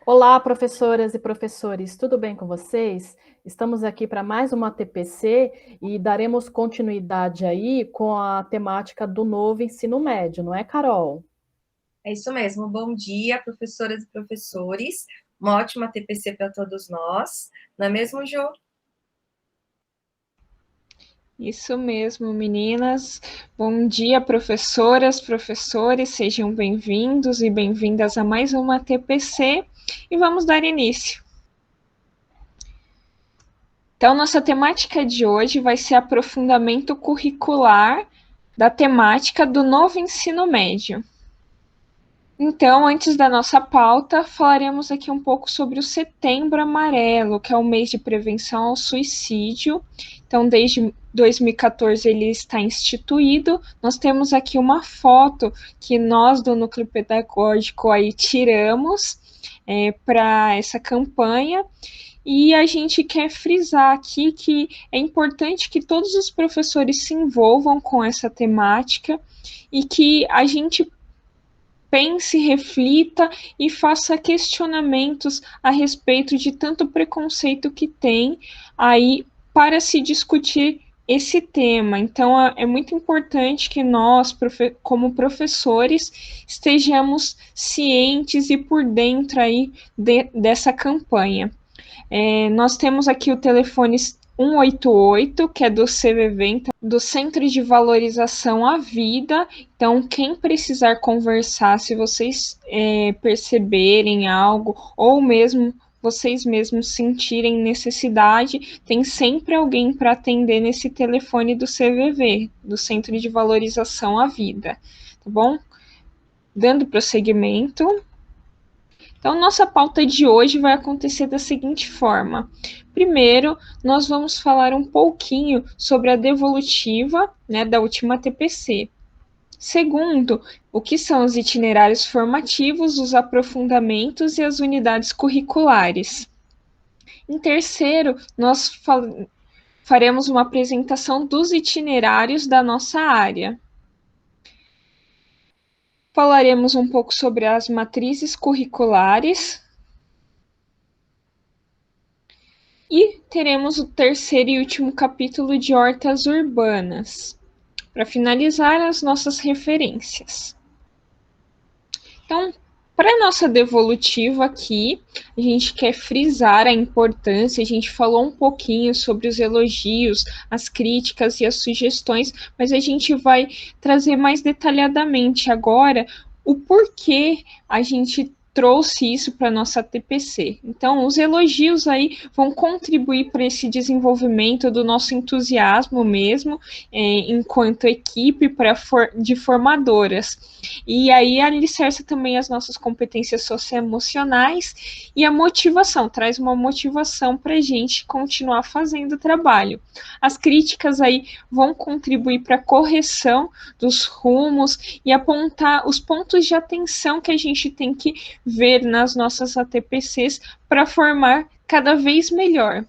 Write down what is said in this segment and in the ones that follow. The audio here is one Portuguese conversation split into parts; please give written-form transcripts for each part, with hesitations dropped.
Olá, professoras e professores, tudo bem com vocês? Estamos aqui para mais uma TPC e daremos continuidade aí com a temática do novo ensino médio, não é, Carol? É isso mesmo. Bom dia, professoras e professores. Uma ótima TPC para todos nós. Não é mesmo, Jo? Isso mesmo, meninas. Bom dia, professoras, professores, sejam bem-vindos e bem-vindas a mais uma TPC e vamos dar início. Então, nossa temática de hoje vai ser aprofundamento curricular da temática do novo ensino médio. Então, antes da nossa pauta, falaremos aqui um pouco sobre o Setembro Amarelo, que é o mês de prevenção ao suicídio. Então, desde 2014 ele está instituído. Nós temos aqui uma foto que nós do Núcleo Pedagógico aí tiramos para essa campanha. E a gente quer frisar aqui que é importante que todos os professores se envolvam com essa temática e que a gente pense, reflita e faça questionamentos a respeito de tanto preconceito que tem aí para se discutir esse tema. Então, é muito importante que nós, como professores, estejamos cientes e por dentro aí dessa campanha. Nós temos aqui o telefone 188, que é do CVV, então, do Centro de Valorização à Vida. Então, quem precisar conversar, se vocês perceberem algo, ou mesmo vocês mesmos sentirem necessidade, tem sempre alguém para atender nesse telefone do CVV, do Centro de Valorização à Vida, tá bom? Dando prosseguimento. Então, nossa pauta de hoje vai acontecer da seguinte forma. Primeiro, nós vamos falar um pouquinho sobre a devolutiva, né, da última TPC. Segundo, o que são os itinerários formativos, os aprofundamentos e as unidades curriculares. Em terceiro, nós faremos uma apresentação dos itinerários da nossa área. Falaremos um pouco sobre as matrizes curriculares. E teremos o terceiro e último capítulo de hortas urbanas, para finalizar as nossas referências. Então, para a nossa devolutiva aqui, a gente quer frisar a importância, a gente falou um pouquinho sobre os elogios, as críticas e as sugestões, mas a gente vai trazer mais detalhadamente agora o porquê a gente trouxe isso para a nossa TPC. Então, os elogios aí vão contribuir para esse desenvolvimento do nosso entusiasmo mesmo, enquanto equipe de formadoras. E aí alicerça também as nossas competências socioemocionais e a motivação, traz uma motivação para a gente continuar fazendo o trabalho. As críticas aí vão contribuir para a correção dos rumos e apontar os pontos de atenção que a gente tem que ver nas nossas ATPCs para formar cada vez melhor.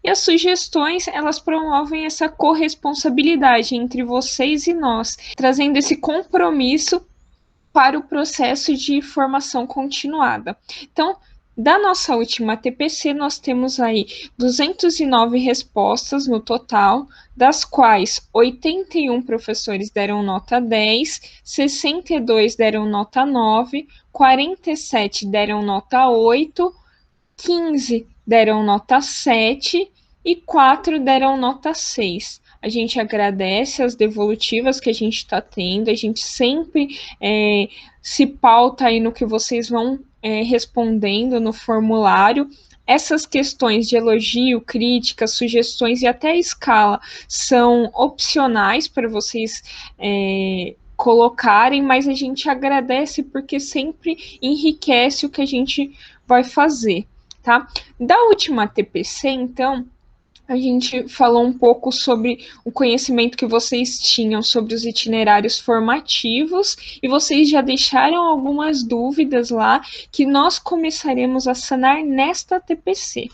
E as sugestões, elas promovem essa corresponsabilidade entre vocês e nós, trazendo esse compromisso para o processo de formação continuada. Então, da nossa última TPC, nós temos aí 209 respostas no total, das quais 81 professores deram nota 10, 62 deram nota 9, 47 deram nota 8, 15 deram nota 7 e 4 deram nota 6. A gente agradece as devolutivas que a gente está tendo, a gente sempre se pauta aí no que vocês vão respondendo no formulário. Essas questões de elogio, críticas, sugestões e até escala são opcionais para vocês colocarem, mas a gente agradece porque sempre enriquece o que a gente vai fazer. Tá? Da última TPC, então, a gente falou um pouco sobre o conhecimento que vocês tinham sobre os itinerários formativos e vocês já deixaram algumas dúvidas lá que nós começaremos a sanar nesta TPC.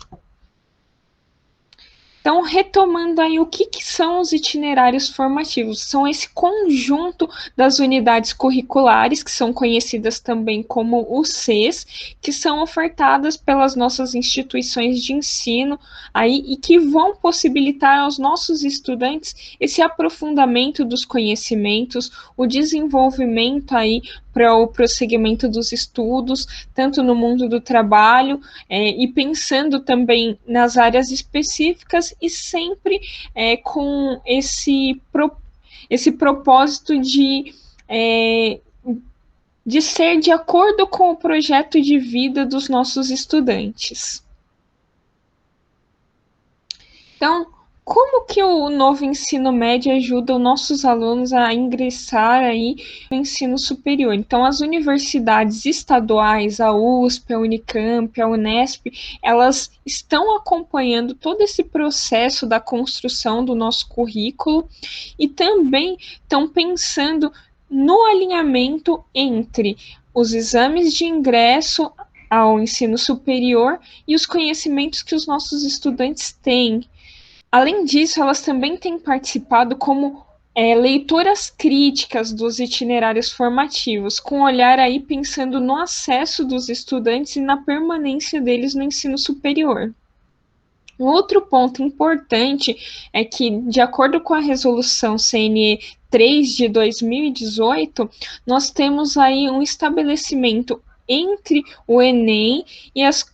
Então, retomando aí o que são os itinerários formativos? São esse conjunto das unidades curriculares, que são conhecidas também como os Cs, que são ofertadas pelas nossas instituições de ensino aí e que vão possibilitar aos nossos estudantes esse aprofundamento dos conhecimentos, o desenvolvimento aí para o prosseguimento dos estudos, tanto no mundo do trabalho, e pensando também nas áreas específicas e sempre com esse propósito de ser de acordo com o projeto de vida dos nossos estudantes. Então, como que o novo ensino médio ajuda os nossos alunos a ingressar aí no ensino superior? Então, as universidades estaduais, a USP, a Unicamp, a Unesp, elas estão acompanhando todo esse processo da construção do nosso currículo e também estão pensando no alinhamento entre os exames de ingresso ao ensino superior e os conhecimentos que os nossos estudantes têm. Além disso, elas também têm participado como leitoras críticas dos itinerários formativos, com olhar aí pensando no acesso dos estudantes e na permanência deles no ensino superior. Um outro ponto importante é que, de acordo com a resolução CNE 3 de 2018, nós temos aí um estabelecimento entre o Enem e as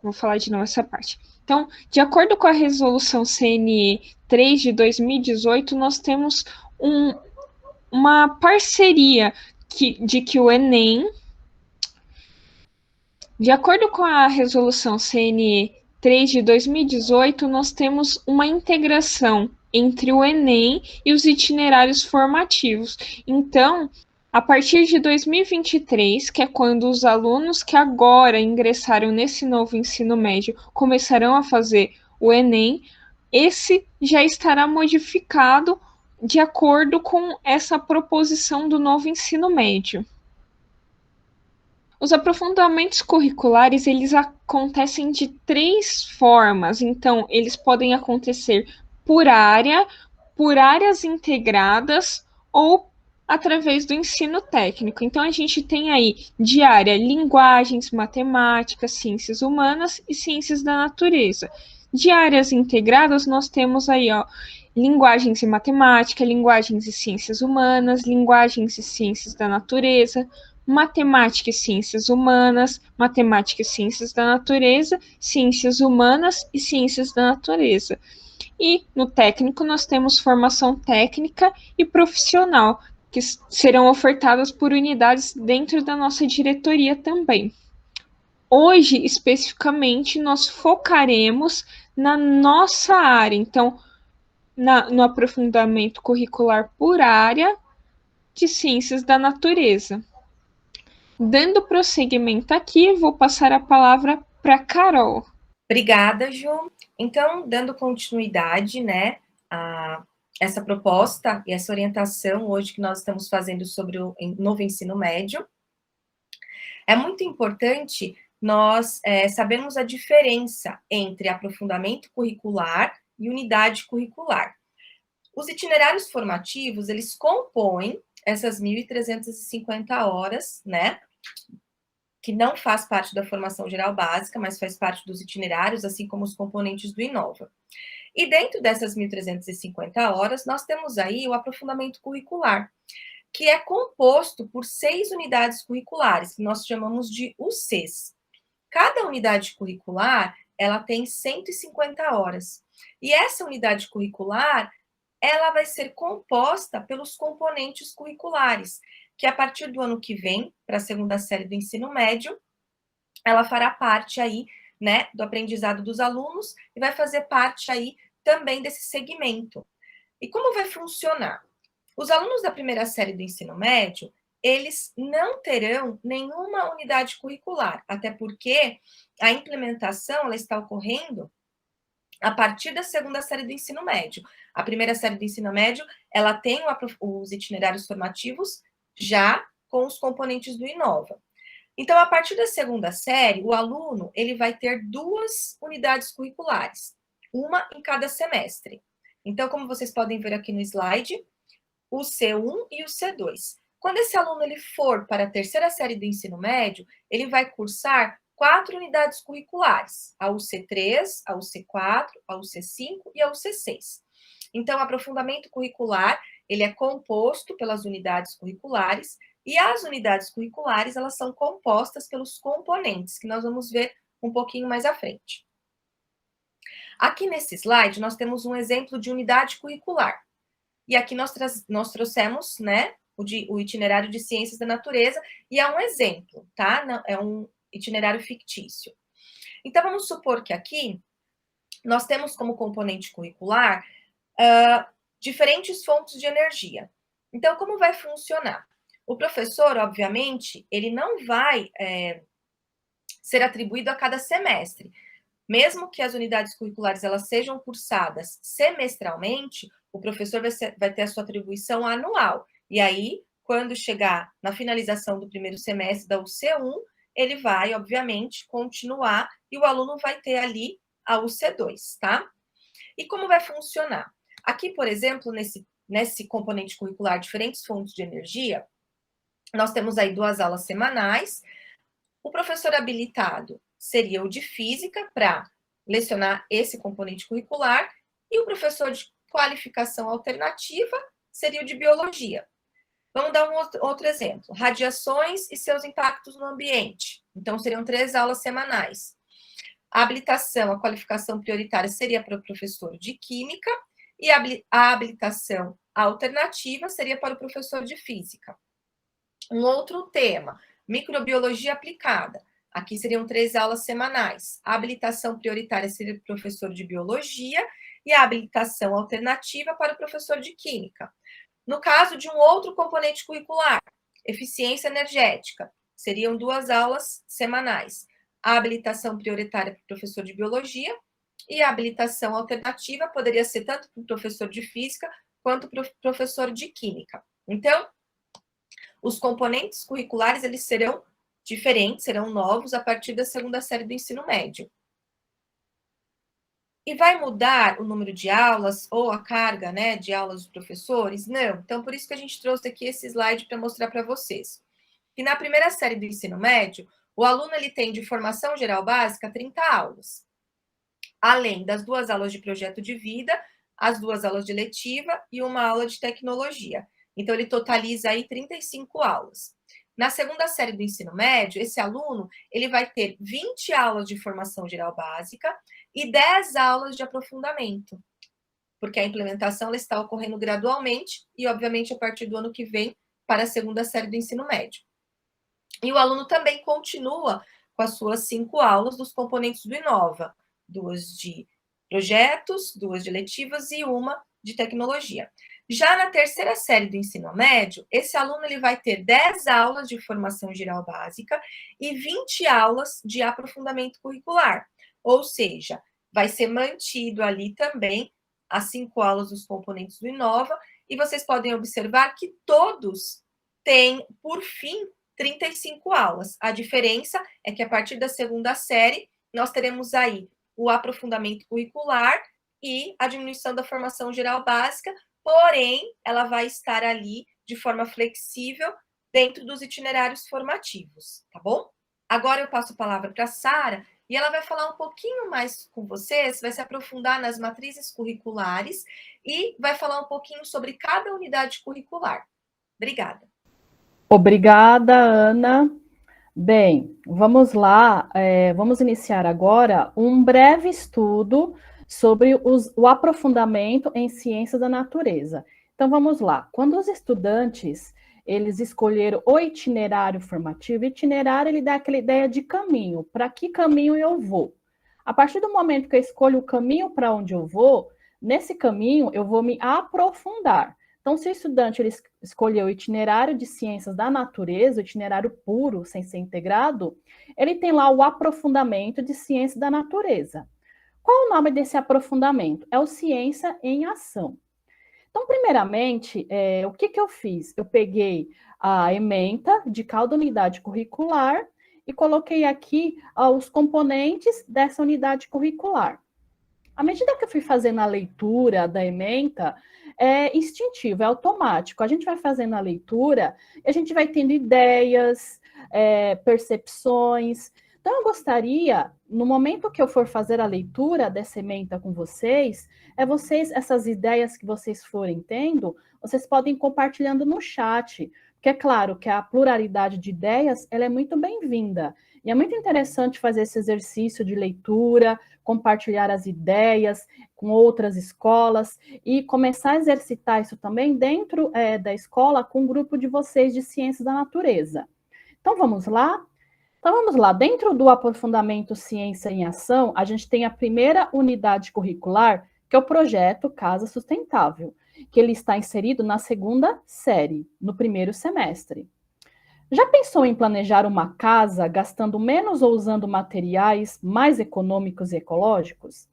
vou falar de novo essa parte. Então, de acordo com a resolução CNE 3 de 2018, nós temos uma parceria de que o Enem, de acordo com a resolução CNE 3 de 2018, nós temos uma integração entre o Enem e os itinerários formativos. Então, a partir de 2023, que é quando os alunos que agora ingressaram nesse novo ensino médio começarão a fazer o Enem, esse já estará modificado de acordo com essa proposição do novo ensino médio. Os aprofundamentos curriculares, eles acontecem de 3 formas. Então, eles podem acontecer por áreas integradas ou através do ensino técnico. Então, a gente tem aí de área linguagens, matemática, ciências humanas e ciências da natureza. De áreas integradas, nós temos aí, linguagens e matemática, linguagens e ciências humanas, linguagens e ciências da natureza, matemática e ciências humanas, matemática e ciências da natureza, ciências humanas e ciências da natureza. E no técnico nós temos formação técnica e profissional, que serão ofertadas por unidades dentro da nossa diretoria também. Hoje, especificamente, nós focaremos na nossa área, então, no aprofundamento curricular por área de ciências da natureza. Dando prosseguimento aqui, vou passar a palavra para Carol. Obrigada, Ju. Então, dando continuidade, né, a essa proposta e essa orientação hoje que nós estamos fazendo sobre o novo ensino médio, é muito importante nós sabermos a diferença entre aprofundamento curricular e unidade curricular. Os itinerários formativos, eles compõem essas 1.350 horas, né, que não faz parte da formação geral básica, mas faz parte dos itinerários, assim como os componentes do Inova. E dentro dessas 1.350 horas, nós temos aí o aprofundamento curricular, que é composto por 6 unidades curriculares, que nós chamamos de UCs. Cada unidade curricular, ela tem 150 horas. E essa unidade curricular, ela vai ser composta pelos componentes curriculares, que a partir do ano que vem, para a segunda série do ensino médio, ela fará parte aí, né, do aprendizado dos alunos e vai fazer parte aí também desse segmento. E como vai funcionar? Os alunos da primeira série do ensino médio, eles não terão nenhuma unidade curricular, até porque a implementação ela está ocorrendo a partir da segunda série do ensino médio. A primeira série do ensino médio, ela tem os itinerários formativos já com os componentes do Inova. Então, a partir da segunda série, o aluno ele vai ter 2 unidades curriculares. uma em cada semestre. Então, como vocês podem ver aqui no slide, o C1 e o C2. Quando esse aluno ele for para a terceira série do ensino médio, ele vai cursar 4 unidades curriculares, a UC3, a UC4, a UC5 e a UC6. Então, o aprofundamento curricular, ele é composto pelas unidades curriculares, e as unidades curriculares, elas são compostas pelos componentes, que nós vamos ver um pouquinho mais à frente. Aqui nesse slide, nós temos um exemplo de unidade curricular. E aqui nós trouxemos, né, o itinerário de ciências da natureza, e é um exemplo, tá? Não, é um itinerário fictício. Então, vamos supor que aqui nós temos como componente curricular diferentes fontes de energia. Então, como vai funcionar? O professor, obviamente, ele não vai ser atribuído a cada semestre. Mesmo que as unidades curriculares elas sejam cursadas semestralmente, o professor vai ter a sua atribuição anual. E aí, quando chegar na finalização do primeiro semestre da UC1, ele vai, obviamente, continuar e o aluno vai ter ali a UC2, tá? E como vai funcionar? Aqui, por exemplo, nesse componente curricular, diferentes fontes de energia, nós temos aí 2 aulas semanais. O professor habilitado seria o de física para lecionar esse componente curricular e o professor de qualificação alternativa seria o de biologia. Vamos dar um outro exemplo. Radiações e seus impactos no ambiente. Então, seriam 3 aulas semanais. A habilitação, a qualificação prioritária seria para o professor de química e a habilitação alternativa seria para o professor de física. Um outro tema, microbiologia aplicada. Aqui seriam 3 aulas semanais. A habilitação prioritária seria para o professor de biologia e a habilitação alternativa para o professor de química. No caso de um outro componente curricular, eficiência energética, seriam 2 aulas semanais. A habilitação prioritária para o professor de biologia e a habilitação alternativa poderia ser tanto para o professor de física quanto para o professor de química. Então, os componentes curriculares, eles serão diferentes, serão novos a partir da segunda série do ensino médio. E vai mudar o número de aulas ou a carga, né, de aulas dos professores? Não. Então, por isso que a gente trouxe aqui esse slide para mostrar para vocês. Que na primeira série do ensino médio, o aluno ele tem de formação geral básica 30 aulas. Além das 2 aulas de projeto de vida, as 2 aulas de letiva e uma aula de tecnologia. Então, ele totaliza aí 35 aulas. Na segunda série do ensino médio, esse aluno ele vai ter 20 aulas de formação geral básica e 10 aulas de aprofundamento, porque a implementação ela está ocorrendo gradualmente e, obviamente, a partir do ano que vem para a segunda série do ensino médio. E o aluno também continua com as suas 5 aulas dos componentes do Inova, 2 de projetos, 2 de letivas e uma de tecnologia. Já na terceira série do ensino médio, esse aluno ele vai ter 10 aulas de formação geral básica e 20 aulas de aprofundamento curricular. Ou seja, vai ser mantido ali também as 5 aulas dos componentes do Inova, e vocês podem observar que todos têm, por fim, 35 aulas. A diferença é que a partir da segunda série, nós teremos aí o aprofundamento curricular e a diminuição da formação geral básica, porém, ela vai estar ali de forma flexível dentro dos itinerários formativos, tá bom? Agora eu passo a palavra para a Sara e ela vai falar um pouquinho mais com vocês, vai se aprofundar nas matrizes curriculares e vai falar um pouquinho sobre cada unidade curricular. Obrigada. Obrigada, Ana. Bem, vamos lá, vamos iniciar agora um breve estudo sobre o aprofundamento em ciências da natureza. Então, vamos lá. Quando os estudantes, eles escolheram o itinerário formativo, o itinerário, ele dá aquela ideia de caminho, para que caminho eu vou. A partir do momento que eu escolho o caminho para onde eu vou, nesse caminho eu vou me aprofundar. Então, se o estudante ele escolheu o itinerário de ciências da natureza, o itinerário puro, sem ser integrado, ele tem lá o aprofundamento de ciências da natureza. Qual o nome desse aprofundamento? É o Ciência em Ação. Então, primeiramente, o que eu fiz? Eu peguei a ementa de cada unidade curricular e coloquei aqui os componentes dessa unidade curricular. À medida que eu fui fazendo a leitura da ementa, é instintivo, é automático. A gente vai fazendo a leitura e a gente vai tendo ideias, percepções. Então, eu gostaria, no momento que eu for fazer a leitura dessa ementa com vocês, essas ideias que vocês forem tendo, vocês podem ir compartilhando no chat. Porque é claro que a pluralidade de ideias, ela é muito bem-vinda. E é muito interessante fazer esse exercício de leitura, compartilhar as ideias com outras escolas e começar a exercitar isso também dentro da escola com um grupo de vocês de ciências da natureza. Então, vamos lá? Então, vamos lá. Dentro do aprofundamento Ciência em Ação, a gente tem a primeira unidade curricular, que é o projeto Casa Sustentável, que ele está inserido na segunda série, no primeiro semestre. Já pensou em planejar uma casa gastando menos ou usando materiais mais econômicos e ecológicos?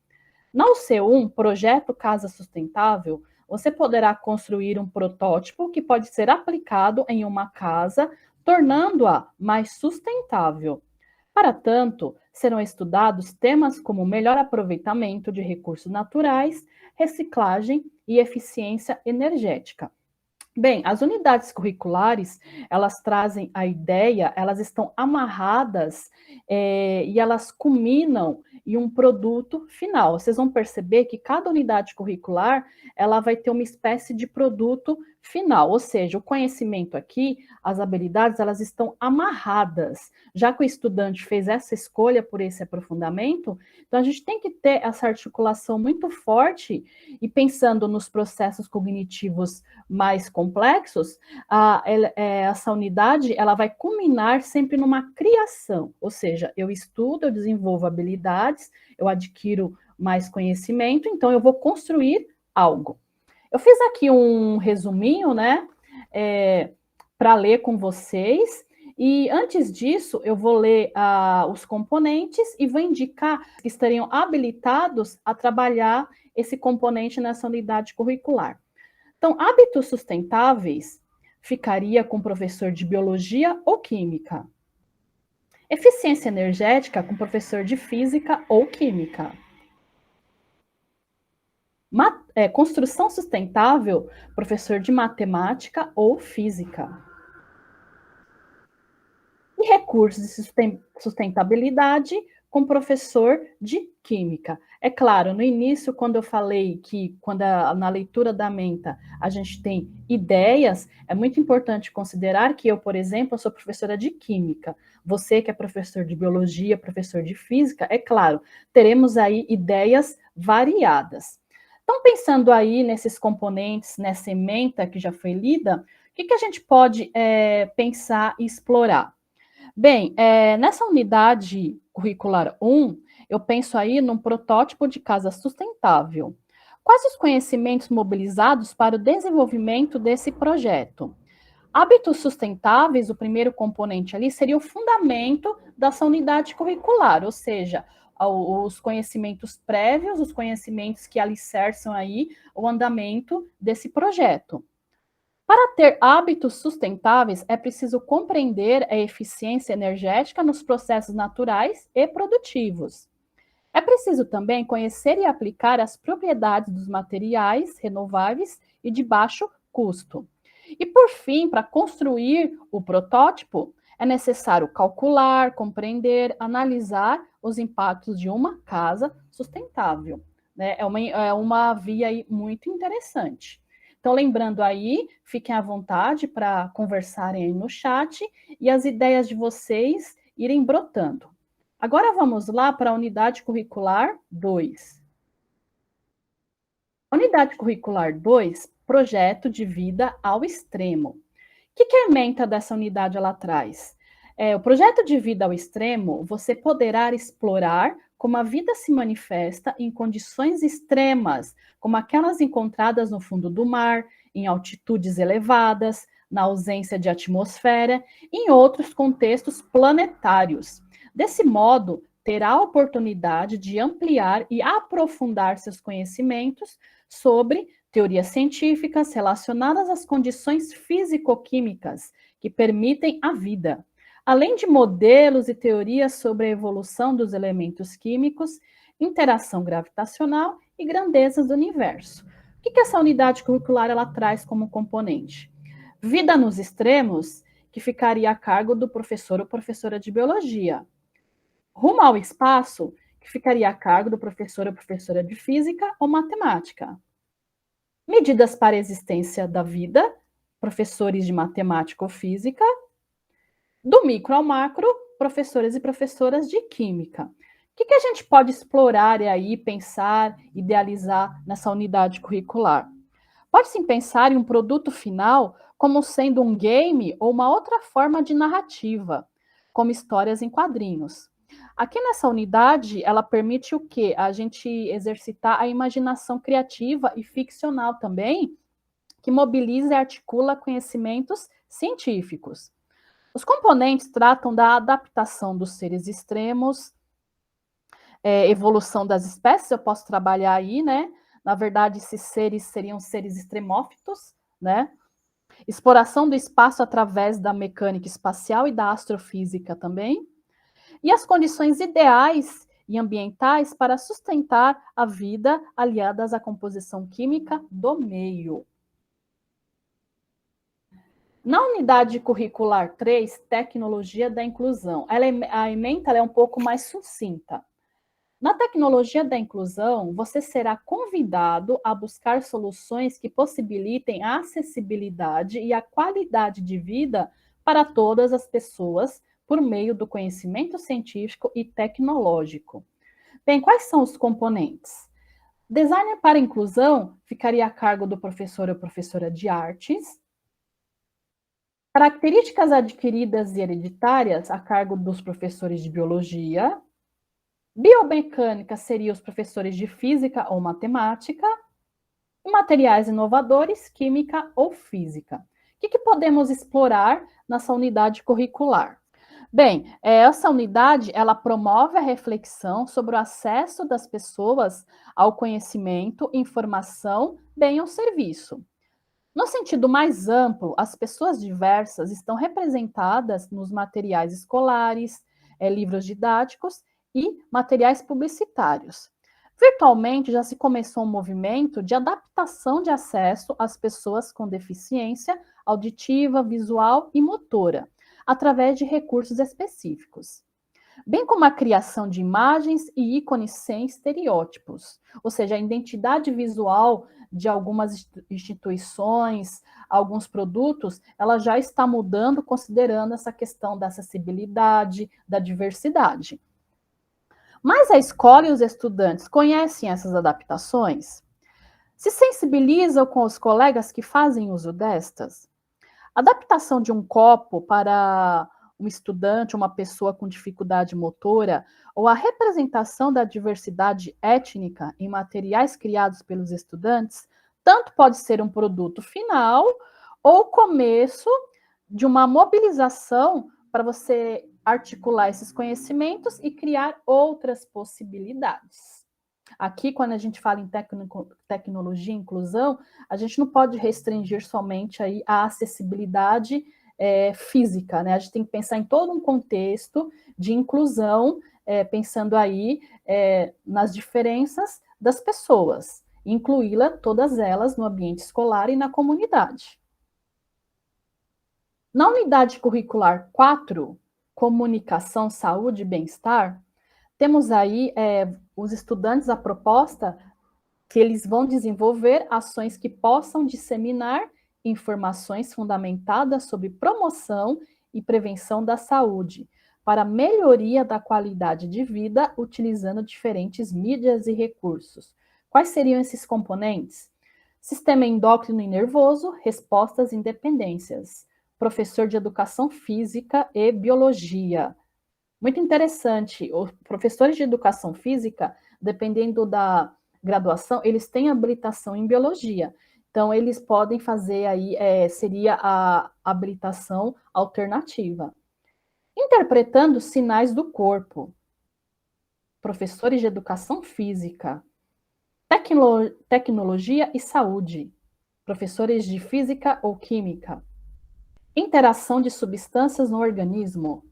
Na UC1, Projeto Casa Sustentável, você poderá construir um protótipo que pode ser aplicado em uma casa, tornando-a mais sustentável. Para tanto, serão estudados temas como melhor aproveitamento de recursos naturais, reciclagem e eficiência energética. Bem, as unidades curriculares, elas trazem a ideia, elas estão amarradas e elas culminam em um produto final. Vocês vão perceber que cada unidade curricular, ela vai ter uma espécie de produto final, ou seja, o conhecimento aqui, as habilidades, elas estão amarradas. Já que o estudante fez essa escolha por esse aprofundamento, então a gente tem que ter essa articulação muito forte e pensando nos processos cognitivos mais complexos, essa unidade ela vai culminar sempre numa criação, ou seja, eu estudo, eu desenvolvo habilidades, eu adquiro mais conhecimento, então eu vou construir algo. Eu fiz aqui um resuminho, né, para ler com vocês, e antes disso eu vou ler os componentes e vou indicar que estariam habilitados a trabalhar esse componente nessa unidade curricular. Então, hábitos sustentáveis ficaria com professor de biologia ou química. Eficiência energética com professor de física ou química. Construção sustentável, professor de matemática ou física. E recursos de sustentabilidade com professor de química. É claro, no início, quando eu falei que na leitura da menta a gente tem ideias, é muito importante considerar que eu, por exemplo, sou professora de química. Você que é professor de biologia, professor de física, é claro, teremos aí ideias variadas. Então, pensando aí nesses componentes, nessa ementa que já foi lida, o que a gente pode pensar e explorar? Bem, nessa unidade curricular 1, eu penso aí num protótipo de casa sustentável. Quais os conhecimentos mobilizados para o desenvolvimento desse projeto? Hábitos sustentáveis, o primeiro componente ali, seria o fundamento dessa unidade curricular, ou seja, os conhecimentos prévios, os conhecimentos que alicerçam aí o andamento desse projeto. Para ter hábitos sustentáveis, é preciso compreender a eficiência energética nos processos naturais e produtivos. É preciso também conhecer e aplicar as propriedades dos materiais renováveis e de baixo custo. E, por fim, para construir o protótipo, é necessário calcular, compreender, analisar os impactos de uma casa sustentável. Né? É uma via aí muito interessante. Então, lembrando aí, fiquem à vontade para conversarem aí no chat e as ideias de vocês irem brotando. Agora vamos lá para a unidade curricular 2. Unidade curricular 2, projeto de vida ao extremo. O que a ementa dessa unidade ela traz? O projeto de vida ao extremo, você poderá explorar como a vida se manifesta em condições extremas, como aquelas encontradas no fundo do mar, em altitudes elevadas, na ausência de atmosfera, e em outros contextos planetários. Desse modo, terá a oportunidade de ampliar e aprofundar seus conhecimentos sobre teorias científicas relacionadas às condições físico-químicas que permitem a vida. além de modelos e teorias sobre a evolução dos elementos químicos, interação gravitacional e grandezas do universo. O que essa unidade curricular ela traz como componente? Vida nos extremos, que ficaria a cargo do professor ou professora de biologia. Rumo ao espaço, que ficaria a cargo do professor ou professora de física ou matemática. Medidas para a existência da vida, professores de matemática ou física. Do micro ao macro, professores e professoras de química. O que a gente pode explorar e aí pensar, idealizar nessa unidade curricular? Pode-se pensar em um produto final como sendo um game ou uma outra forma de narrativa, como histórias em quadrinhos. Aqui nessa unidade, ela permite o quê? A gente exercitar a imaginação criativa e ficcional também, que mobiliza e articula conhecimentos científicos. Os componentes tratam da adaptação dos seres extremos, evolução das espécies, eu posso trabalhar aí, né? Na verdade, esses seres seriam seres extremófitos, né? Exploração do espaço através da mecânica espacial e da astrofísica também. E as condições ideais e ambientais para sustentar a vida aliadas à composição química do meio. Na unidade curricular 3, Tecnologia da Inclusão, a ementa é um pouco mais sucinta. Na tecnologia da inclusão, você será convidado a buscar soluções que possibilitem a acessibilidade e a qualidade de vida para todas as pessoas por meio do conhecimento científico e tecnológico. Bem, quais são os componentes? Designer para inclusão ficaria a cargo do professor ou professora de artes. Características adquiridas e hereditárias a cargo dos professores de biologia. Biomecânica seria os professores de física ou matemática. E materiais inovadores, química ou física. O que podemos explorar nessa unidade curricular? Bem, essa unidade, ela promove a reflexão sobre o acesso das pessoas ao conhecimento, informação, bem ou serviço. No sentido mais amplo, as pessoas diversas estão representadas nos materiais escolares, livros didáticos e materiais publicitários. Virtualmente, já se começou um movimento de adaptação de acesso às pessoas com deficiência auditiva, visual e motora, através de recursos específicos, bem como a criação de imagens e ícones sem estereótipos, ou seja, a identidade visual de algumas instituições, alguns produtos, ela já está mudando considerando essa questão da acessibilidade, da diversidade. Mas a escola e os estudantes conhecem essas adaptações? Se sensibilizam com os colegas que fazem uso destas? A adaptação de um copo para um estudante, uma pessoa com dificuldade motora, ou a representação da diversidade étnica em materiais criados pelos estudantes, tanto pode ser um produto final ou começo de uma mobilização para você articular esses conhecimentos e criar outras possibilidades. Aqui, quando a gente fala em tecnologia e inclusão, a gente não pode restringir somente aí a acessibilidade física, né? A gente tem que pensar em todo um contexto de inclusão, pensando aí nas diferenças das pessoas, incluí-la todas elas no ambiente escolar e na comunidade. Na unidade curricular 4, Comunicação, Saúde e Bem-Estar, temos aí os estudantes a proposta que eles vão desenvolver ações que possam disseminar informações fundamentadas sobre promoção e prevenção da saúde, para melhoria da qualidade de vida, utilizando diferentes mídias e recursos. Quais seriam esses componentes? Sistema endócrino e nervoso, respostas e independências. Professor de educação física e biologia. Muito interessante, os professores de educação física, dependendo da graduação, eles têm habilitação em biologia. Então, eles podem fazer aí, seria a habilitação alternativa. Interpretando sinais do corpo. Professores de educação física. Tecnologia e saúde. Professores de física ou química. Interação de substâncias no organismo.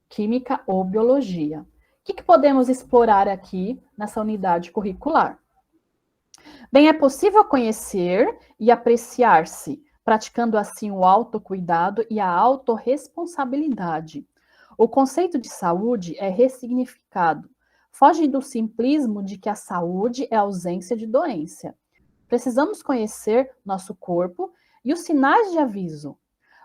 química ou biologia. O que podemos explorar aqui nessa unidade curricular? Bem, é possível conhecer e apreciar-se, praticando assim o autocuidado e a autorresponsabilidade. O conceito de saúde é ressignificado. Foge do simplismo de que a saúde é a ausência de doença. Precisamos conhecer nosso corpo e os sinais de aviso.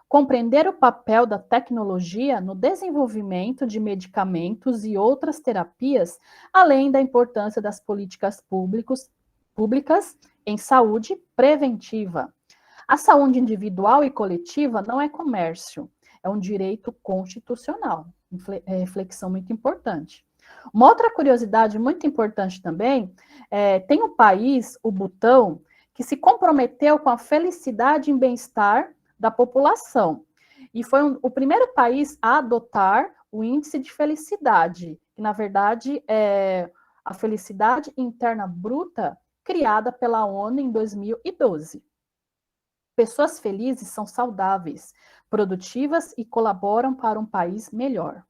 Compreender o papel da tecnologia no desenvolvimento de medicamentos e outras terapias, além da importância das políticas públicas em saúde preventiva. A saúde individual e coletiva não é comércio, é um direito constitucional. Reflexão muito importante. Uma outra curiosidade muito importante também, tem um país, o Butão, que se comprometeu com a felicidade e bem-estar da população. E foi o primeiro país a adotar o índice de felicidade, que na verdade é a felicidade interna bruta criada pela ONU em 2012. Pessoas felizes são saudáveis, produtivas e colaboram para um país melhor.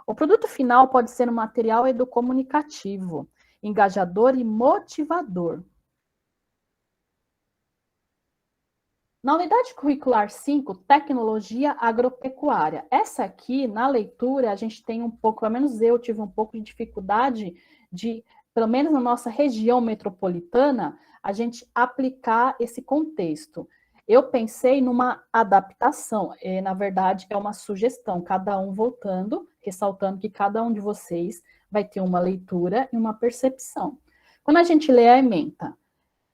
O produto final pode ser um material educomunicativo, engajador e motivador. Na unidade curricular 5, tecnologia agropecuária. Essa aqui, na leitura, a gente tem um pouco, pelo menos eu tive um pouco de dificuldade de, pelo menos na nossa região metropolitana, a gente aplicar esse contexto. Eu pensei numa adaptação, na verdade é uma sugestão, cada um voltando, ressaltando que cada um de vocês vai ter uma leitura e uma percepção. Quando a gente lê a ementa,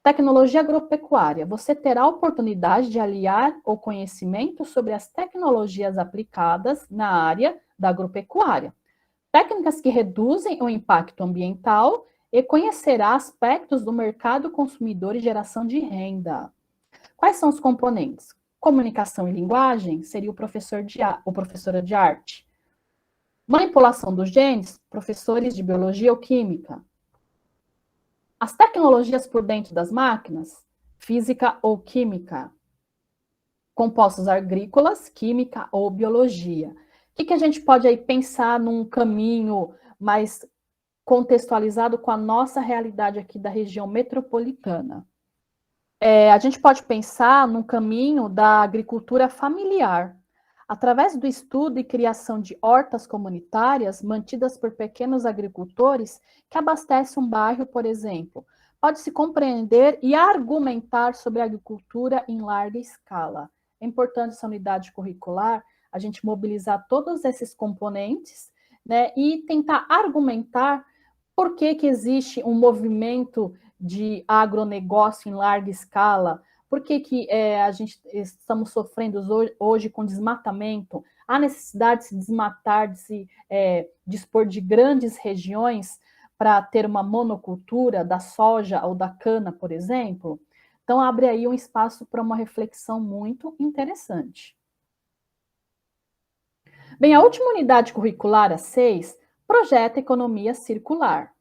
tecnologia agropecuária, você terá a oportunidade de aliar o conhecimento sobre as tecnologias aplicadas na área da agropecuária, técnicas que reduzem o impacto ambiental e conhecerá aspectos do mercado consumidor e geração de renda. Quais são os componentes? Comunicação e linguagem seria o professora de arte. Manipulação dos genes, professores de biologia ou química. As tecnologias por dentro das máquinas, física ou química. Compostos agrícolas, química ou biologia. O que a gente pode aí pensar num caminho mais contextualizado com a nossa realidade aqui da região metropolitana? A gente pode pensar num caminho da agricultura familiar, através do estudo e criação de hortas comunitárias mantidas por pequenos agricultores que abastecem um bairro, por exemplo. Pode-se compreender e argumentar sobre a agricultura em larga escala. É importante essa unidade curricular, a gente mobilizar todos esses componentes, né, e tentar argumentar por que existe um movimento de agronegócio em larga escala, por que a gente estamos sofrendo hoje com desmatamento, há necessidade de se desmatar, de se dispor de grandes regiões para ter uma monocultura da soja ou da cana, por exemplo? Então, abre aí um espaço para uma reflexão muito interessante. Bem, a última unidade curricular, a 6, projeta economia circular.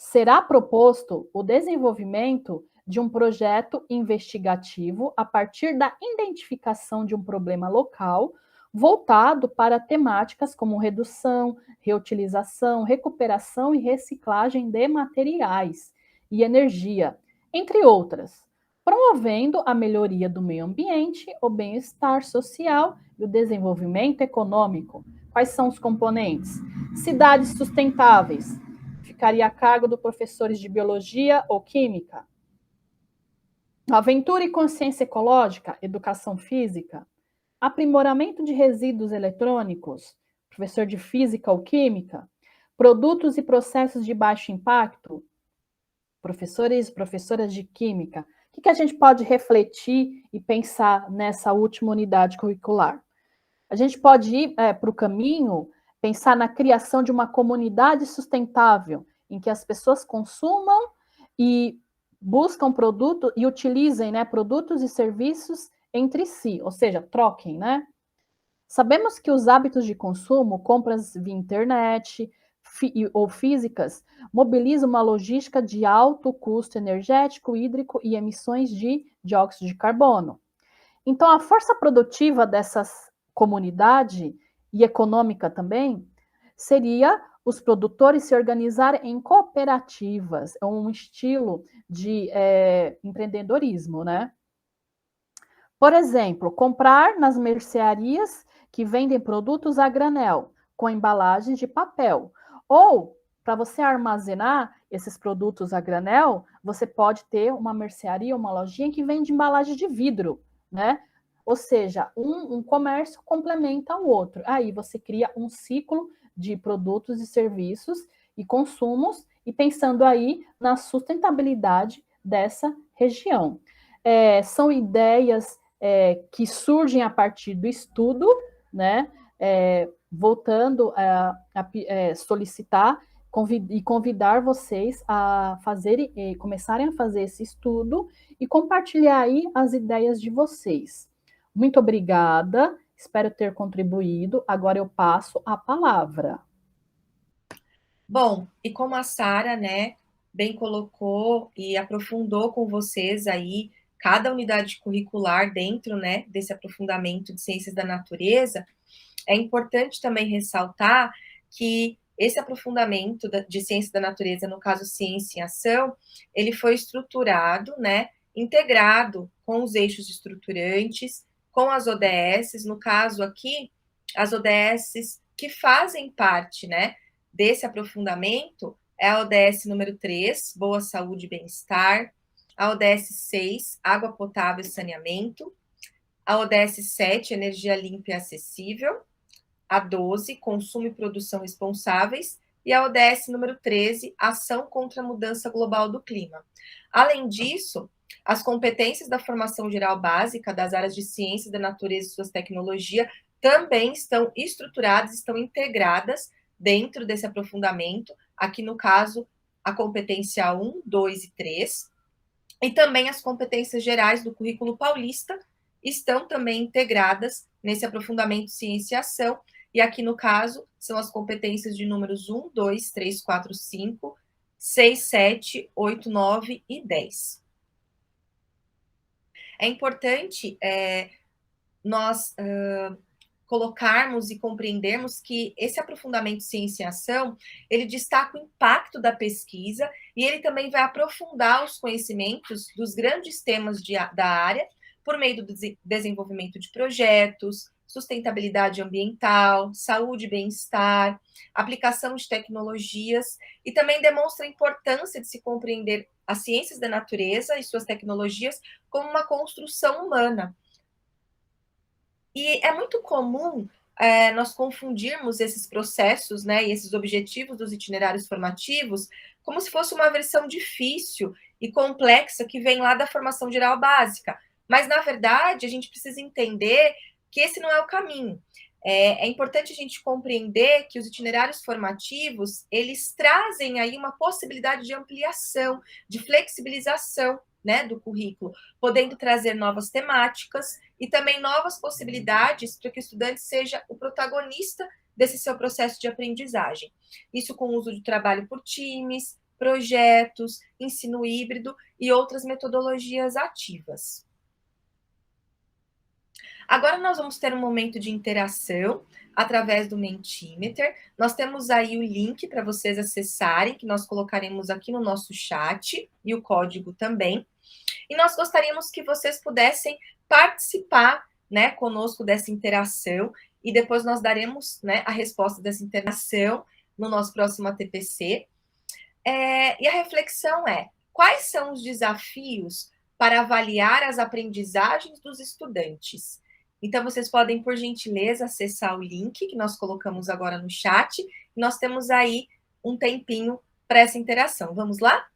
Será proposto o desenvolvimento de um projeto investigativo a partir da identificação de um problema local voltado para temáticas como redução, reutilização, recuperação e reciclagem de materiais e energia, entre outras, promovendo a melhoria do meio ambiente, o bem-estar social e o desenvolvimento econômico. Quais são os componentes? Cidades sustentáveis. Ficaria a cargo dos professores de biologia ou química. Aventura e consciência ecológica, educação física. Aprimoramento de resíduos eletrônicos, professor de física ou química. Produtos e processos de baixo impacto, professores e professoras de química. O que a gente pode refletir e pensar nessa última unidade curricular? A gente pode ir para o caminho, pensar na criação de uma comunidade sustentável, em que as pessoas consumam e buscam produtos e utilizem, né, produtos e serviços entre si, ou seja, troquem, né? Sabemos que os hábitos de consumo, compras via internet ou físicas, mobilizam uma logística de alto custo energético, hídrico e emissões de dióxido de carbono. Então, a força produtiva dessas comunidades e econômica também, seria os produtores se organizarem em cooperativas, é um estilo de empreendedorismo, né? Por exemplo, comprar nas mercearias que vendem produtos a granel, com embalagens de papel. Ou, para você armazenar esses produtos a granel, você pode ter uma mercearia, uma lojinha que vende embalagem de vidro, né? Ou seja, um comércio complementa o outro. Aí você cria um ciclo de produtos e serviços e consumos, e pensando aí na sustentabilidade dessa região. São ideias que surgem a partir do estudo, né? Voltando a solicitar e convidar vocês a fazerem, começarem a fazer esse estudo e compartilhar aí as ideias de vocês. Muito obrigada, espero ter contribuído. Agora eu passo a palavra. Bom, e como a Sara, né, bem colocou e aprofundou com vocês aí cada unidade curricular dentro, né, desse aprofundamento de ciências da natureza, é importante também ressaltar que esse aprofundamento de ciência da natureza, no caso Ciência em Ação, ele foi estruturado, né, integrado com os eixos estruturantes, com as ODSs, no caso aqui, as ODSs que fazem parte, né, desse aprofundamento, é a ODS número 3, Boa Saúde e Bem-Estar, a ODS 6, Água Potável e Saneamento, a ODS 7, Energia Limpa e Acessível, a 12, Consumo e Produção Responsáveis, e a ODS número 13, Ação contra a Mudança Global do Clima. Além disso, as competências da formação geral básica das áreas de ciência da natureza e suas tecnologias também estão estruturadas, estão integradas dentro desse aprofundamento, aqui no caso, a competência 1, 2 e 3, e também as competências gerais do currículo paulista estão também integradas nesse aprofundamento Ciência e Ação, e aqui no caso são as competências de números 1, 2, 3, 4, 5, 6, 7, 8, 9 e 10. É importante nós colocarmos e compreendermos que esse aprofundamento Ciência e Ação, ele destaca o impacto da pesquisa e ele também vai aprofundar os conhecimentos dos grandes temas da área por meio do desenvolvimento de projetos, sustentabilidade ambiental, saúde e bem-estar, aplicação de tecnologias, e também demonstra a importância de se compreender as ciências da natureza e suas tecnologias como uma construção humana. E é muito comum nós confundirmos esses processos, né, e esses objetivos dos itinerários formativos como se fosse uma versão difícil e complexa que vem lá da formação geral básica. Mas, na verdade, a gente precisa entender que esse não é o caminho. É importante a gente compreender que os itinerários formativos, eles trazem aí uma possibilidade de ampliação, de flexibilização, né, do currículo, podendo trazer novas temáticas e também novas possibilidades para que o estudante seja o protagonista desse seu processo de aprendizagem. Isso com o uso de trabalho por times, projetos, ensino híbrido e outras metodologias ativas. Agora nós vamos ter um momento de interação através do Mentimeter. Nós temos aí o link para vocês acessarem, que nós colocaremos aqui no nosso chat, e o código também. E nós gostaríamos que vocês pudessem participar, né, conosco dessa interação, e depois nós daremos, né, a resposta dessa interação no nosso próximo ATPC. E a reflexão é: quais são os desafios para avaliar as aprendizagens dos estudantes? Então, vocês podem, por gentileza, acessar o link que nós colocamos agora no chat. E nós temos aí um tempinho para essa interação. Vamos lá?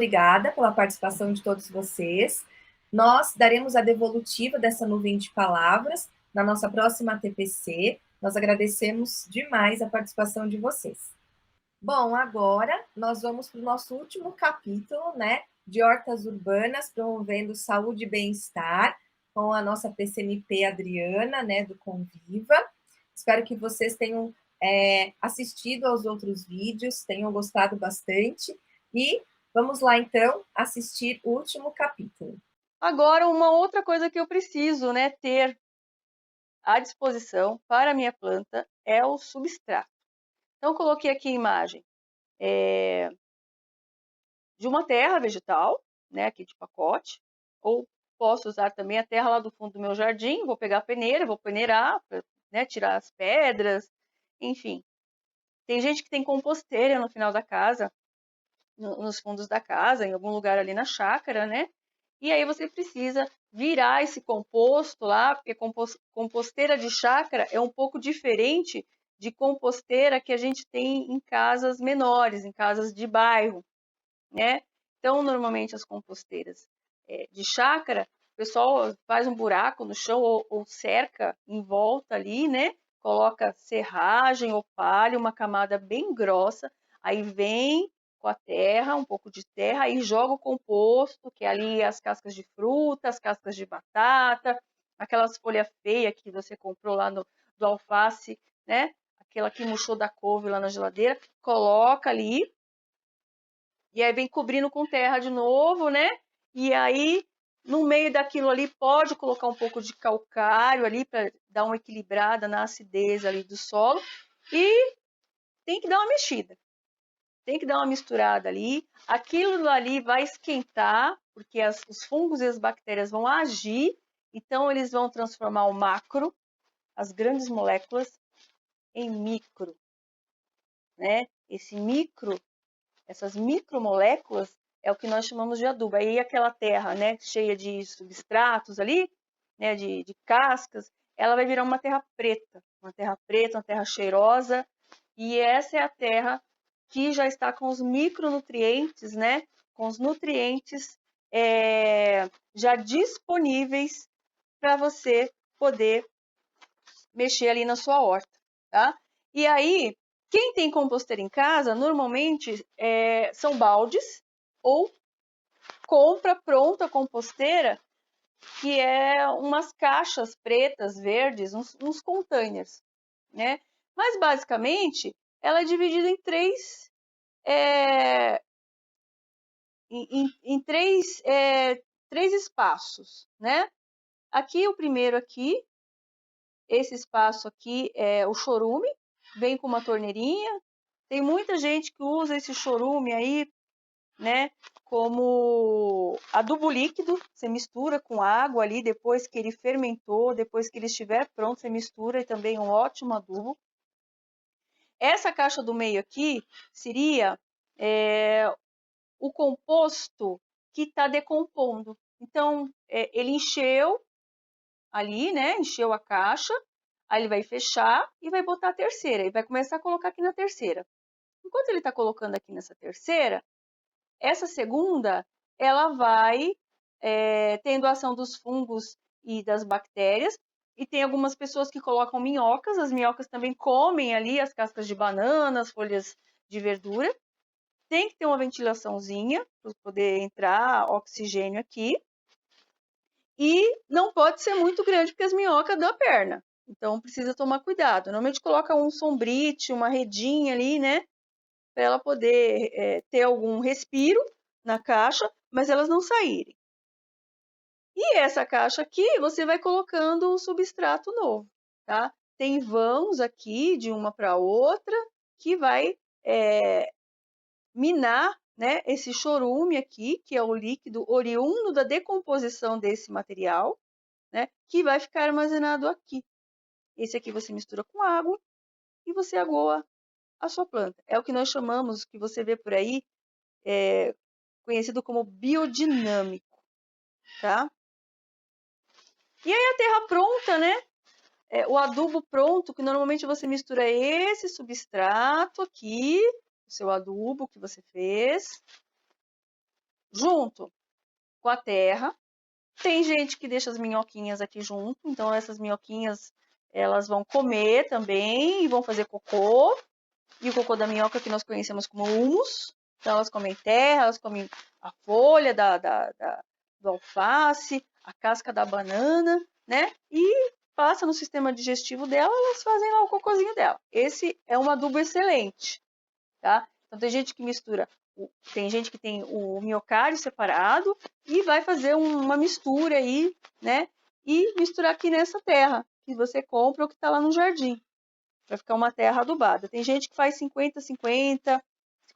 obrigada pela participação de todos vocês. Nós daremos a devolutiva dessa nuvem de palavras na nossa próxima TPC. Nós agradecemos demais a participação de vocês. Bom, agora nós vamos para o nosso último capítulo, né, de hortas urbanas, promovendo saúde e bem-estar, com a nossa PCMP Adriana, né, do Conviva. Espero que vocês tenham assistido aos outros vídeos, tenham gostado bastante. E vamos lá, então, assistir o último capítulo. Agora, uma outra coisa que eu preciso, né, ter à disposição para a minha planta é o substrato. Então, coloquei aqui a imagem de uma terra vegetal, né, aqui de pacote, ou posso usar também a terra lá do fundo do meu jardim, vou pegar a peneira, vou peneirar, né, tirar as pedras, enfim. Tem gente que tem composteira no final da casa, nos fundos da casa, em algum lugar ali na chácara, né? E aí você precisa virar esse composto lá, porque composteira de chácara é um pouco diferente de composteira que a gente tem em casas menores, em casas de bairro, né? Então, normalmente as composteiras de chácara, o pessoal faz um buraco no chão ou cerca em volta ali, né? Coloca serragem ou palha, uma camada bem grossa, aí vem com a terra, um pouco de terra, e joga o composto, que é ali as cascas de fruta, as cascas de batata, aquelas folhas feias que você comprou lá do alface, né? Aquela que murchou da couve lá na geladeira, coloca ali, e aí vem cobrindo com terra de novo, né? E aí, no meio daquilo ali, pode colocar um pouco de calcário ali para dar uma equilibrada na acidez ali do solo. E tem que dar uma mexida. Tem que dar uma misturada ali. Aquilo ali vai esquentar, porque os fungos e as bactérias vão agir. Então, eles vão transformar o macro, as grandes moléculas, em micro, né? Essas micromoléculas é o que nós chamamos de adubo. Aí aquela terra, né, cheia de substratos ali, né, de cascas, ela vai virar uma terra preta, uma terra cheirosa, e essa é a terra que já está com os micronutrientes, né, com os nutrientes já disponíveis para você poder mexer ali na sua horta, tá? E aí, quem tem composteira em casa, normalmente são baldes ou compra pronta a composteira, que é umas caixas pretas, verdes, uns containers, né? Mas, basicamente, ela é dividida em três, três espaços, né? Aqui, o primeiro aqui, esse espaço aqui é o chorume, vem com uma torneirinha. Tem muita gente que usa esse chorume aí, né, como adubo líquido. Você mistura com água ali, depois que ele fermentou, depois que ele estiver pronto, você mistura, e também um ótimo adubo. Essa caixa do meio aqui seria o composto que está decompondo. Então, ele encheu ali, né, encheu a caixa, aí ele vai fechar e vai botar a terceira, e vai começar a colocar aqui na terceira. Enquanto ele está colocando aqui nessa terceira, essa segunda, ela vai tendo a ação dos fungos e das bactérias, e tem algumas pessoas que colocam minhocas, as minhocas também comem ali as cascas de banana, as folhas de verdura. Tem que ter uma ventilaçãozinha para poder entrar oxigênio aqui. E não pode ser muito grande, porque as minhocas dão a perna. Então, precisa tomar cuidado. Normalmente, coloca um sombrite, uma redinha ali, né? Para ela poder ter algum respiro na caixa, mas elas não saírem. E essa caixa aqui, você vai colocando o substrato novo, tá? Tem vãos aqui, de uma para outra, que vai minar, né, esse chorume aqui, que é o líquido oriundo da decomposição desse material, né, que vai ficar armazenado aqui. Esse aqui você mistura com água e você agoa a sua planta. É o que nós chamamos, que você vê por aí, conhecido como biodinâmico, tá? E aí a terra pronta, né? O adubo pronto, que normalmente você mistura esse substrato aqui, o seu adubo que você fez, junto com a terra. Tem gente que deixa as minhoquinhas aqui junto, então essas minhoquinhas elas vão comer também e vão fazer cocô. E o cocô da minhoca que nós conhecemos como humus. Então elas comem terra, elas comem a folha do alface, a casca da banana, né? E passa no sistema digestivo dela, elas fazem lá o cocôzinho dela. Esse é um adubo excelente, tá? Então tem gente que mistura, tem gente que tem o miocárdio separado e vai fazer uma mistura aí, né? E misturar aqui nessa terra que você compra ou que está lá no jardim, para ficar uma terra adubada. Tem gente que faz 50-50,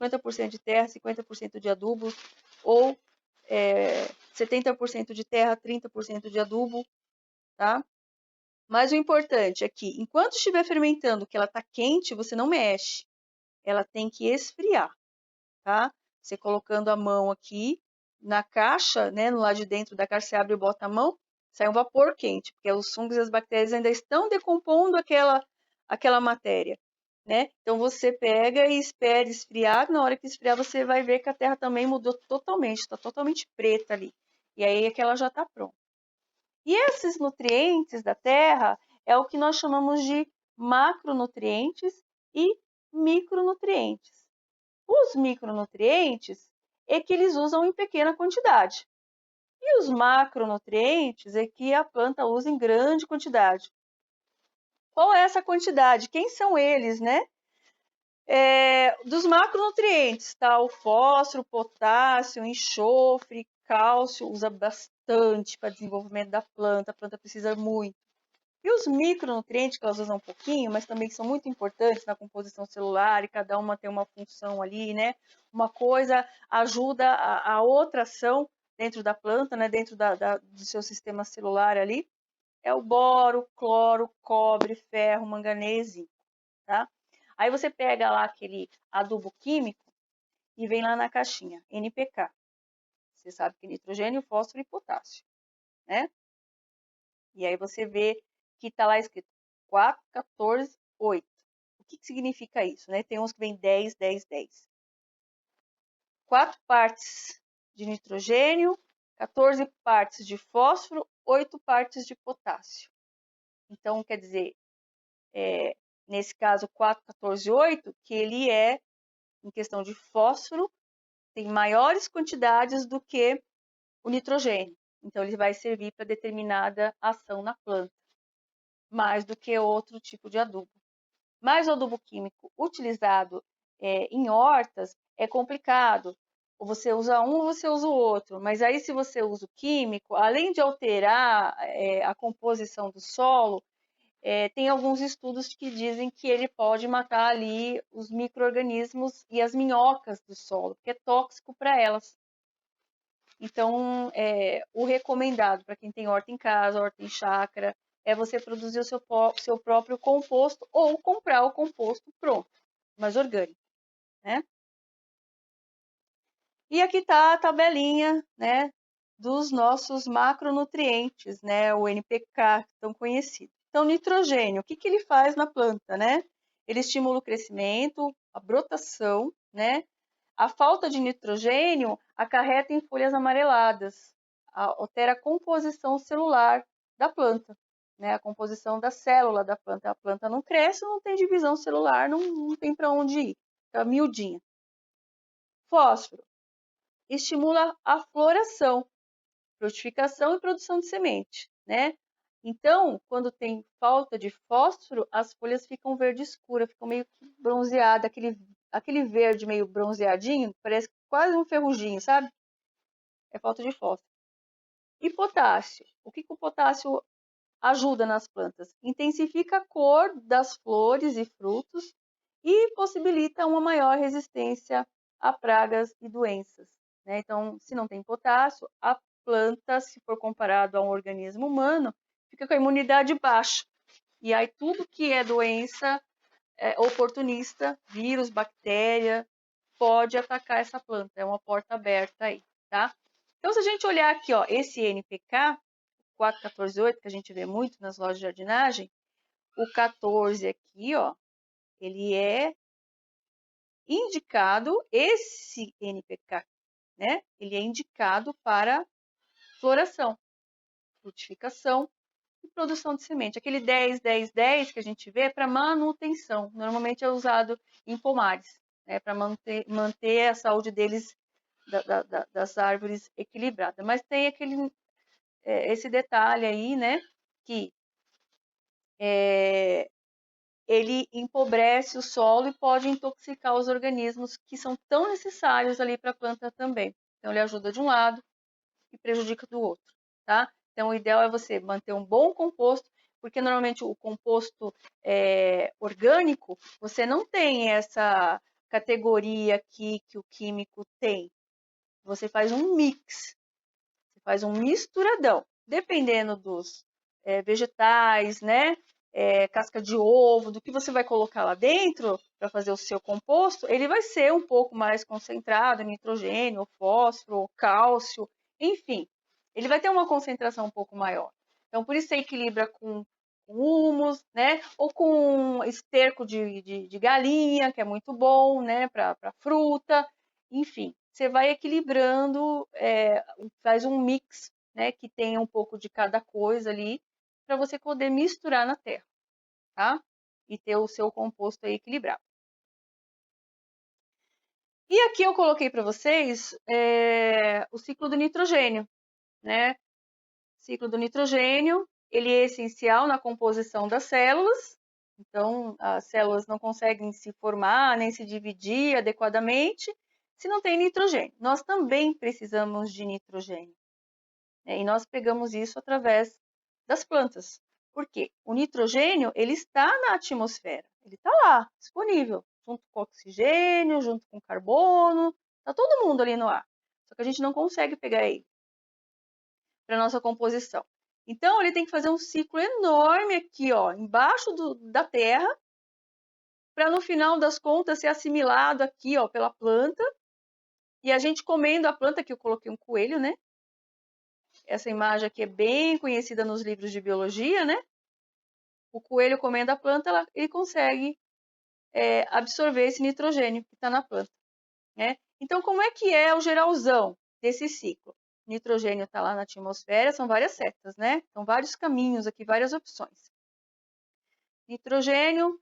50% de terra, 50% de adubo, ou 70% de terra, 30% de adubo, tá? Mas o importante é que, enquanto estiver fermentando, que ela está quente, você não mexe. Ela tem que esfriar, tá? Você colocando a mão aqui na caixa, né, no lado de dentro da caixa, você abre e bota a mão, sai um vapor quente, porque os fungos e as bactérias ainda estão decompondo aquela matéria, né? Então você pega e espera esfriar, na hora que esfriar você vai ver que a terra também mudou totalmente, está totalmente preta ali. E aí é que ela já está pronta. E esses nutrientes da terra é o que nós chamamos de macronutrientes e micronutrientes. Os micronutrientes é que eles usam em pequena quantidade. E os macronutrientes é que a planta usa em grande quantidade. Qual é essa quantidade? Quem são eles, né? Dos macronutrientes, tá? O fósforo, potássio, enxofre, cálcio, usa bastante para desenvolvimento da planta. A planta precisa muito. E os micronutrientes, que elas usam um pouquinho, mas também são muito importantes na composição celular, e cada uma tem uma função ali, né? Uma coisa ajuda a outra ação dentro da planta, né? Dentro do seu sistema celular ali. É o boro, cloro, cobre, ferro, manganês, zinco, tá? Aí você pega lá aquele adubo químico e vem lá na caixinha, NPK. Você sabe que é nitrogênio, fósforo e potássio, né? E aí você vê que está lá escrito 4, 14, 8. O que significa isso, né? Tem uns que vem 10, 10, 10. 4 partes de nitrogênio, 14 partes de fósforo, 8 partes de potássio. Então, quer dizer, nesse caso 4, 14, 8, que ele é, em questão de fósforo, tem maiores quantidades do que o nitrogênio. Então, ele vai servir para determinada ação na planta, mais do que outro tipo de adubo. Mas o adubo químico utilizado em hortas é complicado. Ou você usa um ou você usa o outro. Mas aí, se você usa o químico, além de alterar a composição do solo, tem alguns estudos que dizem que ele pode matar ali os micro-organismos e as minhocas do solo, porque é tóxico para elas. Então, o recomendado para quem tem horta em casa, horta em chácara, é você produzir o seu próprio composto ou comprar o composto pronto, mais orgânico, né? E aqui está a tabelinha, né, dos nossos macronutrientes, né, o NPK, tão conhecido. Então, nitrogênio, o que ele faz na planta, né? Ele estimula o crescimento, a brotação, né? A falta de nitrogênio acarreta em folhas amareladas, altera a composição celular da planta, né? A composição da célula da planta. A planta não cresce, não tem divisão celular, não tem para onde ir, fica miudinha. Fósforo estimula a floração, frutificação e produção de semente, né? Então, quando tem falta de fósforo, as folhas ficam verde escura, ficam meio que bronzeadas, aquele verde meio bronzeadinho, parece quase um ferruginho, sabe? É falta de fósforo. E potássio? O que o potássio ajuda nas plantas? Intensifica a cor das flores e frutos e possibilita uma maior resistência a pragas e doenças, né? Então, se não tem potássio, a planta, se for comparado a um organismo humano, fica com a imunidade baixa. E aí tudo que é doença oportunista, vírus, bactéria, pode atacar essa planta. É uma porta aberta aí, tá? Então, se a gente olhar aqui, ó, esse NPK, 4148, que a gente vê muito nas lojas de jardinagem, o 14 aqui, ó, ele é indicado, esse NPK né? Ele é indicado para floração, frutificação e produção de semente. Aquele 10, 10, 10 que a gente vê é para manutenção. Normalmente é usado em pomares, né? Para manter a saúde deles, das árvores equilibrada. Mas tem esse detalhe aí, né? Que ele empobrece o solo e pode intoxicar os organismos que são tão necessários ali para a planta também. Então, ele ajuda de um lado e prejudica do outro, tá? Então, o ideal é você manter um bom composto, porque normalmente o composto orgânico, você não tem essa categoria aqui que o químico tem. Você faz um mix, você faz um misturadão, dependendo dos vegetais, né? Casca de ovo, do que você vai colocar lá dentro para fazer o seu composto, ele vai ser um pouco mais concentrado em nitrogênio, ou fósforo, ou cálcio, enfim, ele vai ter uma concentração um pouco maior. Então, por isso você equilibra com humus, né? Ou com esterco de galinha, que é muito bom, né? Para fruta, enfim, você vai equilibrando, faz um mix, né? Que tenha um pouco de cada coisa ali, para você poder misturar na terra, tá? E ter o seu composto aí equilibrado. E aqui eu coloquei para vocês o ciclo do nitrogênio, né? O ciclo do nitrogênio, ele é essencial na composição das células. Então, as células não conseguem se formar nem se dividir adequadamente se não tem nitrogênio. Nós também precisamos de nitrogênio, né? E nós pegamos isso através das plantas. Por quê? O nitrogênio, ele está na atmosfera, ele está lá, disponível, junto com o oxigênio, junto com o carbono, está todo mundo ali no ar. Só que a gente não consegue pegar ele para nossa composição. Então, ele tem que fazer um ciclo enorme aqui, ó, embaixo da terra, para no final das contas ser assimilado aqui, ó, pela planta. E a gente comendo a planta, que eu coloquei um coelho, né? Essa imagem aqui é bem conhecida nos livros de biologia, né? O coelho comendo a planta, ele consegue absorver esse nitrogênio que está na planta, né? Então, como é que é o geralzão desse ciclo? O nitrogênio está lá na atmosfera, são várias setas, né? São vários caminhos aqui, várias opções. Nitrogênio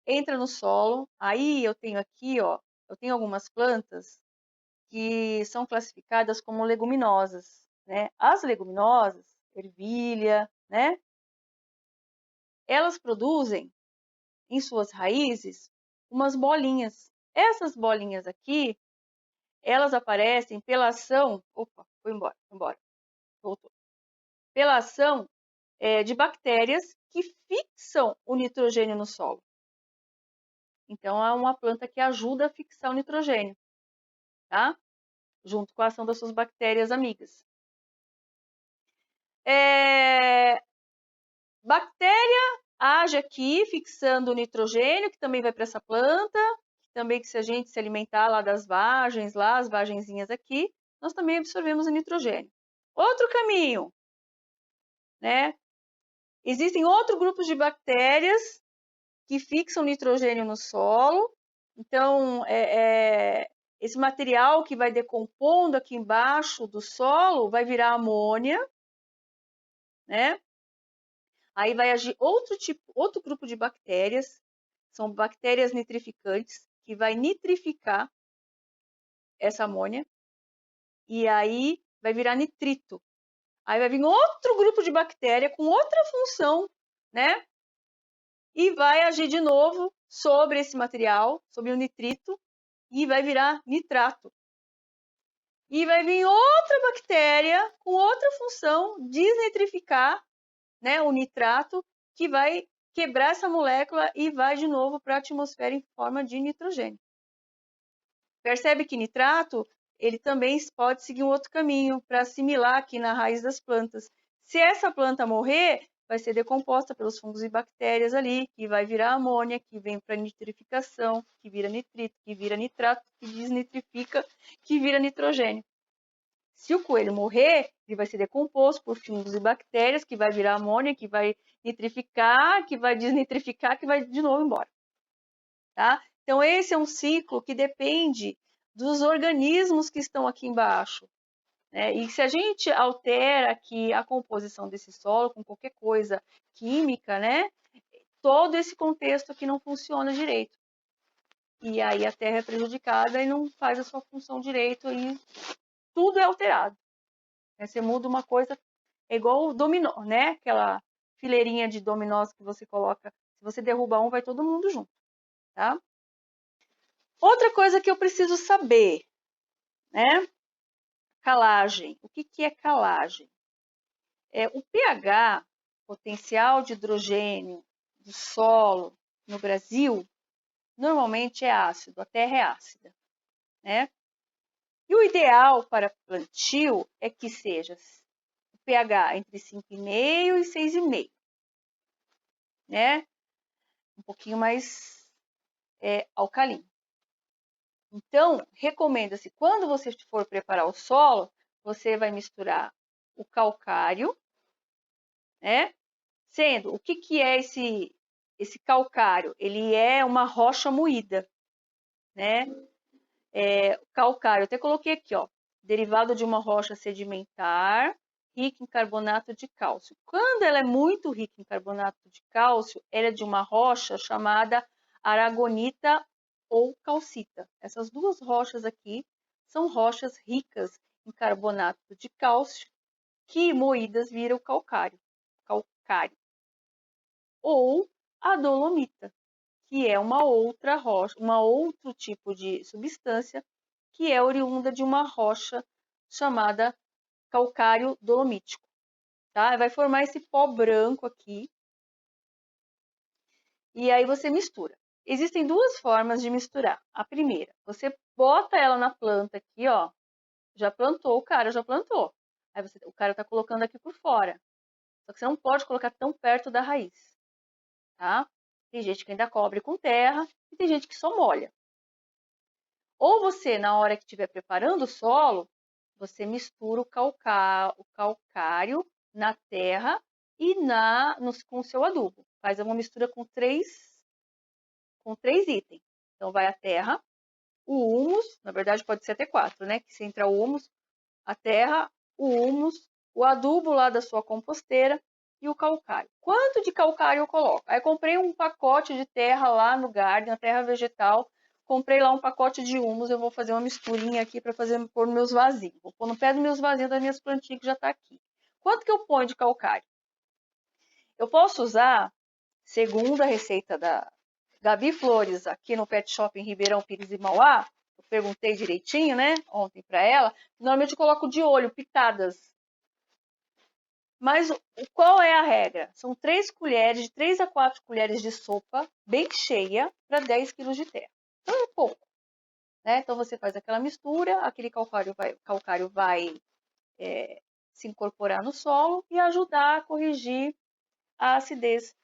entra no solo, aí eu tenho aqui, ó, eu tenho algumas plantas que são classificadas como leguminosas, né? As leguminosas, ervilha, né? Elas produzem em suas raízes umas bolinhas. Essas bolinhas aqui, elas aparecem pela ação, opa, foi embora, voltou. Pela ação de bactérias que fixam o nitrogênio no solo. Então, é uma planta que ajuda a fixar o nitrogênio, tá? Junto com a ação das suas bactérias amigas. Bactéria age aqui, fixando o nitrogênio, que também vai para essa planta, também que se a gente se alimentar lá das vagens, lá, as vagenzinhas aqui, nós também absorvemos o nitrogênio. Outro caminho, né? Existem outros grupos de bactérias que fixam nitrogênio no solo. Então, esse material que vai decompondo aqui embaixo do solo vai virar amônia, né? Aí vai agir outro grupo de bactérias, são bactérias nitrificantes, que vai nitrificar essa amônia, e aí vai virar nitrito. Aí vai vir outro grupo de bactéria com outra função, né? E vai agir de novo sobre esse material, sobre o nitrito, e vai virar nitrato. E vai vir outra bactéria com outra função, desnitrificar, né, o nitrato, que vai quebrar essa molécula e vai de novo para a atmosfera em forma de nitrogênio. Percebe que nitrato, ele também pode seguir um outro caminho para assimilar aqui na raiz das plantas. Se essa planta morrer, vai ser decomposta pelos fungos e bactérias ali, que vai virar amônia, que vem para nitrificação, que vira nitrito, que vira nitrato, que desnitrifica, que vira nitrogênio. Se o coelho morrer, ele vai ser decomposto por fungos e bactérias, que vai virar amônia, que vai nitrificar, que vai desnitrificar, que vai de novo embora. Tá? Então, esse é um ciclo que depende dos organismos que estão aqui embaixo. Né? E se a gente altera aqui a composição desse solo com qualquer coisa química, né? Todo esse contexto aqui não funciona direito. E aí a terra é prejudicada e não faz a sua função direito e tudo é alterado. Você muda uma coisa, é igual o dominó, né? Aquela fileirinha de dominós que você coloca, se você derruba um, vai todo mundo junto, tá? Outra coisa que eu preciso saber, né? Calagem. O que é calagem? O pH, potencial de hidrogênio do solo no Brasil, normalmente é ácido, a terra é ácida, né? E o ideal para plantio é que seja o pH entre 5,5 e 6,5, né? Um pouquinho mais alcalino. Então, recomenda-se, quando você for preparar o solo, você vai misturar o calcário, né? Sendo, o que é esse calcário? Ele é uma rocha moída, né? Calcário, eu até coloquei aqui, ó, derivado de uma rocha sedimentar rica em carbonato de cálcio. Quando ela é muito rica em carbonato de cálcio, ela é de uma rocha chamada aragonita ou calcita. Essas duas rochas aqui são rochas ricas em carbonato de cálcio que moídas viram calcário. Ou a dolomita, que é uma outra rocha, outro tipo de substância que é oriunda de uma rocha chamada calcário dolomítico, tá? Vai formar esse pó branco aqui. E aí você mistura. Existem duas formas de misturar. A primeira, você bota ela na planta aqui, ó. Já plantou, o cara já plantou. Aí o cara tá colocando aqui por fora. Só que você não pode colocar tão perto da raiz, tá? Tem gente que ainda cobre com terra e tem gente que só molha. Ou você, na hora que estiver preparando o solo, você mistura o calcário na terra e com o seu adubo. Faz uma mistura com três itens. Então, vai a terra, o humus, na verdade pode ser até 4, né? Que se entra o humus, a terra, o humus, o adubo lá da sua composteira e o calcário. Quanto de calcário eu coloco? Aí eu comprei um pacote de terra lá no Garden, a terra vegetal. Comprei lá um pacote de humus, eu vou fazer uma misturinha aqui para pôr nos meus vasinhos. Vou pôr no pé dos meus vasinhos das minhas plantinhas que já está aqui. Quanto que eu ponho de calcário? Eu posso usar, segundo a receita da Gabi Flores, aqui no Pet Shop em Ribeirão Pires e Mauá, eu perguntei direitinho, né, ontem para ela, normalmente eu coloco de olho, pitadas. Mas qual é a regra? São 3 colheres, de 3 a 4 colheres de sopa, bem cheia, para 10 quilos de terra. Então é pouco, né? Então você faz aquela mistura, aquele calcário vai se incorporar no solo e ajudar a corrigir a acidez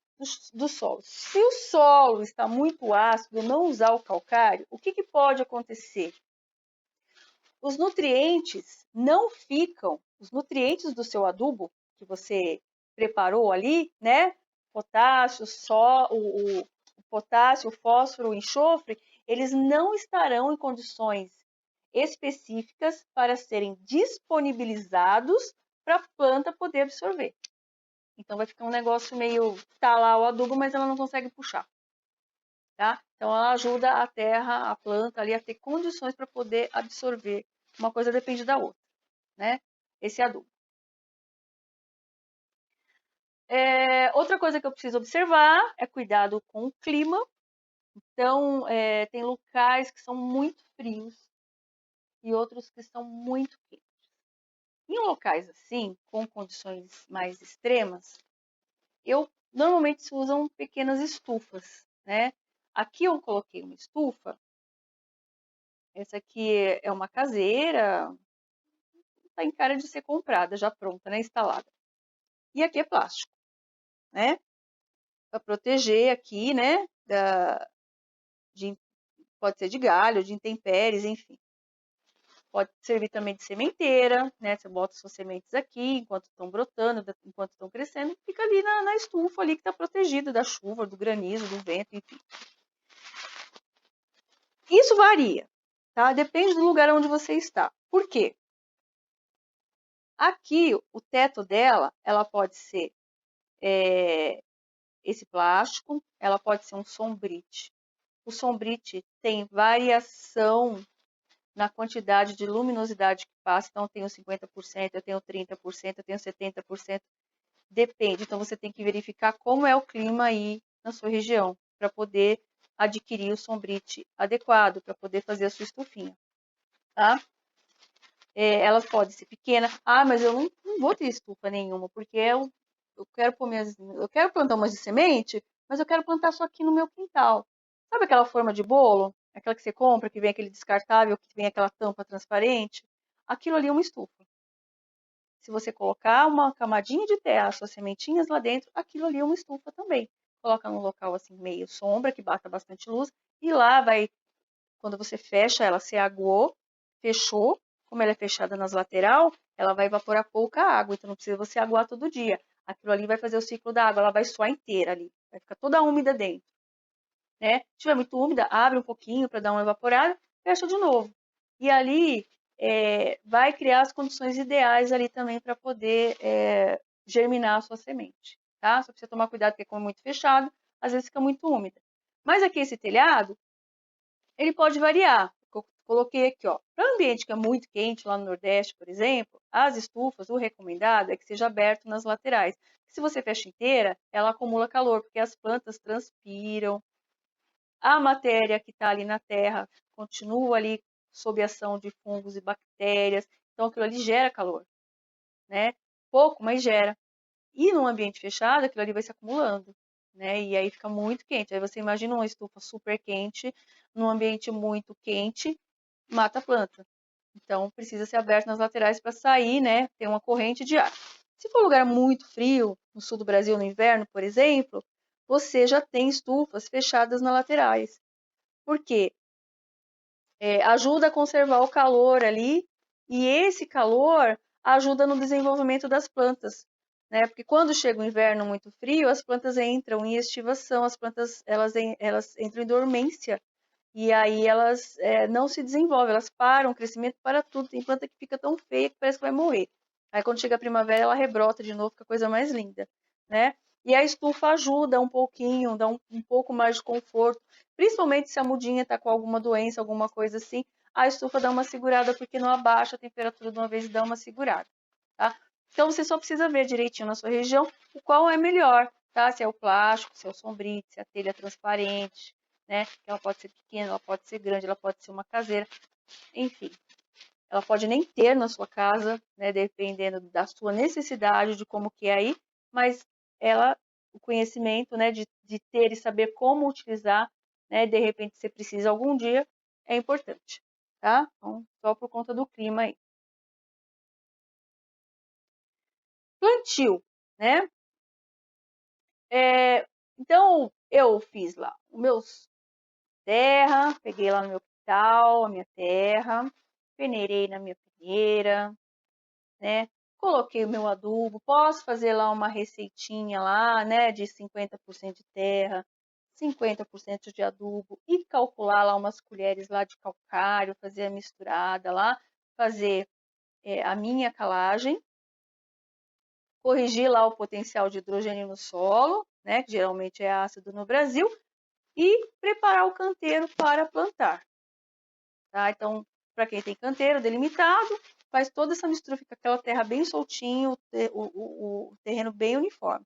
do solo. Se o solo está muito ácido, não usar o calcário, o que pode acontecer? Os nutrientes não ficam, os nutrientes do seu adubo que você preparou ali, né? Potássio, o potássio, o fósforo, o enxofre, eles não estarão em condições específicas para serem disponibilizados para a planta poder absorver. Então vai ficar um negócio meio, tá lá o adubo, mas ela não consegue puxar, tá? Então ela ajuda a terra, a planta ali a ter condições para poder absorver. Uma coisa depende da outra, né? Esse adubo. Outra coisa que eu preciso observar é cuidado com o clima. Então, tem locais que são muito frios e outros que são muito quentes. Em locais assim, com condições mais extremas, normalmente se usam pequenas estufas, né? Aqui eu coloquei uma estufa. Essa aqui é uma caseira, está em cara de ser comprada, já pronta, né? Instalada. E aqui é plástico, né? Para proteger aqui, né? Pode ser de galho, de intempéries, enfim. Pode servir também de sementeira, né? Você bota suas sementes aqui, enquanto estão brotando, enquanto estão crescendo, fica ali na estufa ali que está protegida da chuva, do granizo, do vento, enfim. Isso varia. tá? Depende do lugar onde você está. Por quê? Aqui, o teto dela, ela pode ser esse plástico, ela pode ser um sombrite. O sombrite tem variação na quantidade de luminosidade que passa, então eu tenho 50%, eu tenho 30%, eu tenho 70%, depende. Então você tem que verificar como é o clima aí na sua região, para poder adquirir o sombrite adequado, para poder fazer a sua estufinha, tá? Elas podem ser pequenas. Ah, mas eu não vou ter estufa nenhuma, porque eu quero eu quero plantar umas de semente, mas eu quero plantar só aqui no meu quintal. Sabe aquela forma de bolo? Aquela que você compra, que vem aquele descartável, que vem aquela tampa transparente? Aquilo ali é uma estufa. Se você colocar uma camadinha de terra, suas sementinhas lá dentro, aquilo ali é uma estufa também. Coloca num local assim meio sombra, que bata bastante luz, e lá vai, quando você fecha ela, se aguou, fechou, como ela é fechada nas lateral, ela vai evaporar pouca água, então não precisa você aguar todo dia. Aquilo ali vai fazer o ciclo da água, ela vai suar inteira ali, vai ficar toda úmida dentro, né? Se tiver muito úmida, abre um pouquinho para dar uma evaporada, fecha de novo. E ali vai criar as condições ideais ali também para poder germinar a sua semente, tá? Só precisa tomar cuidado porque como é muito fechado, às vezes fica muito úmida. Mas aqui esse telhado, ele pode variar. Eu coloquei aqui, ó, para ambiente que é muito quente, lá no Nordeste, por exemplo, as estufas, o recomendado é que seja aberto nas laterais. Se você fecha inteira, ela acumula calor, porque as plantas transpiram, a matéria que está ali na terra continua ali sob ação de fungos e bactérias, então aquilo ali gera calor, né? Pouco, mas gera. E num ambiente fechado, aquilo ali vai se acumulando, né? E aí fica muito quente. Aí você imagina uma estufa super quente, num ambiente muito quente, mata a planta. Então precisa ser aberto nas laterais para sair, né? Ter uma corrente de ar. Se for um lugar muito frio, no sul do Brasil no inverno, por exemplo, você já tem estufas fechadas nas laterais. Por quê? Ajuda a conservar o calor ali e esse calor ajuda no desenvolvimento das plantas, né? Porque quando chega o inverno muito frio, as plantas entram em estivação, as plantas elas entram em dormência e aí elas não se desenvolvem, elas param, o crescimento para tudo. Tem planta que fica tão feia que parece que vai morrer. Aí quando chega a primavera, ela rebrota de novo, fica a coisa mais linda, né? E a estufa ajuda um pouquinho, dá um pouco mais de conforto, principalmente se a mudinha está com alguma doença, alguma coisa assim, a estufa dá uma segurada porque não abaixa a temperatura de uma vez e dá uma segurada, tá? Então você só precisa ver direitinho na sua região o qual é melhor, tá? Se é o plástico, se é o sombrite, se é a telha é transparente, né? Ela pode ser pequena, ela pode ser grande, ela pode ser uma caseira, enfim. Ela pode nem ter na sua casa, né? Dependendo da sua necessidade, de como que é aí, mas o conhecimento, né? De ter e saber como utilizar, né? De repente você precisa algum dia, é importante, tá? Então, só por conta do clima aí. Plantio, né? Então, eu fiz lá os meus terra, peguei lá no meu quintal a minha terra, peneirei na minha peneira, né? Coloquei o meu adubo, posso fazer lá uma receitinha lá, né, de 50% de terra, 50% de adubo e calcular lá umas colheres lá de calcário, fazer a misturada lá, fazer a minha calagem, corrigir lá o potencial de hidrogênio no solo, né, que geralmente é ácido no Brasil, e preparar o canteiro para plantar. Tá? Então, para quem tem canteiro delimitado, faz toda essa mistura, fica aquela terra bem soltinho, o terreno bem uniforme.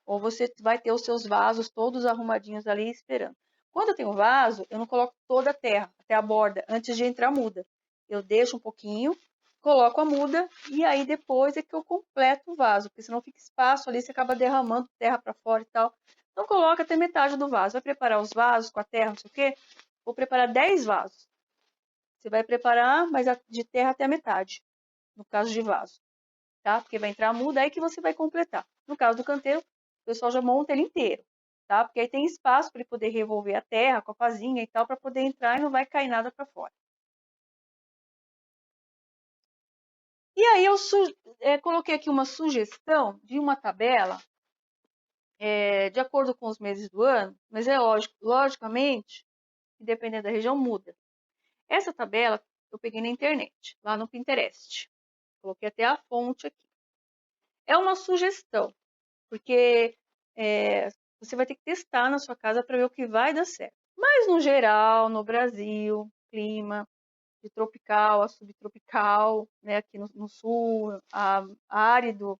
Ou você vai ter os seus vasos todos arrumadinhos ali esperando. Quando eu tenho vaso, eu não coloco toda a terra, até a borda, antes de entrar a muda. Eu deixo um pouquinho, coloco a muda e aí depois é que eu completo o vaso, porque senão fica espaço ali, você acaba derramando terra para fora e tal. Então coloca até metade do vaso. Vai preparar os vasos com a terra, não sei o quê? Vou preparar 10 vasos. Você vai preparar, mas de terra até a metade, no caso de vaso, tá? Porque vai entrar a muda, aí que você vai completar. No caso do canteiro, o pessoal já monta ele inteiro, tá? Porque aí tem espaço para ele poder revolver a terra com a pazinha e tal, para poder entrar e não vai cair nada para fora. E aí eu coloquei aqui uma sugestão de uma tabela, de acordo com os meses do ano, mas é lógico, logicamente, dependendo da região, muda. Essa tabela eu peguei na internet, lá no Pinterest. Coloquei até a fonte aqui. É uma sugestão, porque você vai ter que testar na sua casa para ver o que vai dar certo. Mas, no geral, no Brasil, clima de tropical a subtropical, né, aqui no sul, árido,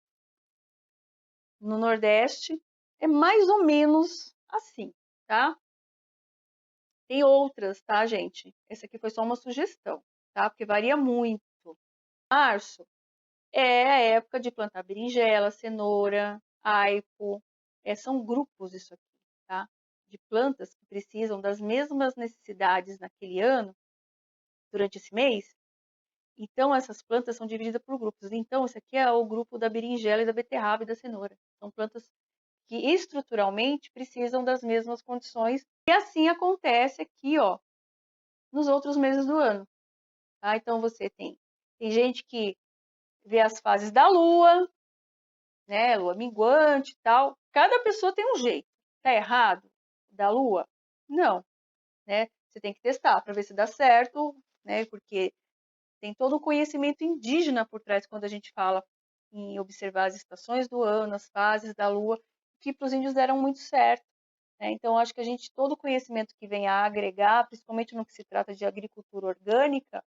no Nordeste, é mais ou menos assim, tá? Tem outras, tá, gente? Essa aqui foi só uma sugestão, tá? Porque varia muito. Março é a época de plantar berinjela, cenoura, aipo. São grupos isso aqui, tá? De plantas que precisam das mesmas necessidades naquele ano, durante esse mês. Então, essas plantas são divididas por grupos. Então, esse aqui é o grupo da berinjela e da beterraba e da cenoura. São plantas que estruturalmente precisam das mesmas condições. E assim acontece aqui, ó, nos outros meses do ano. Tá? Então, você tem gente que vê as fases da lua, né? Lua minguante e tal. Cada pessoa tem um jeito. Tá errado da lua? Não, né? Você tem que testar para ver se dá certo, né? Porque tem todo o conhecimento indígena por trás quando a gente fala em observar as estações do ano, as fases da lua, que para os índios deram muito certo. Né? Então, acho que todo o conhecimento que vem a agregar, principalmente no que se trata de agricultura orgânica,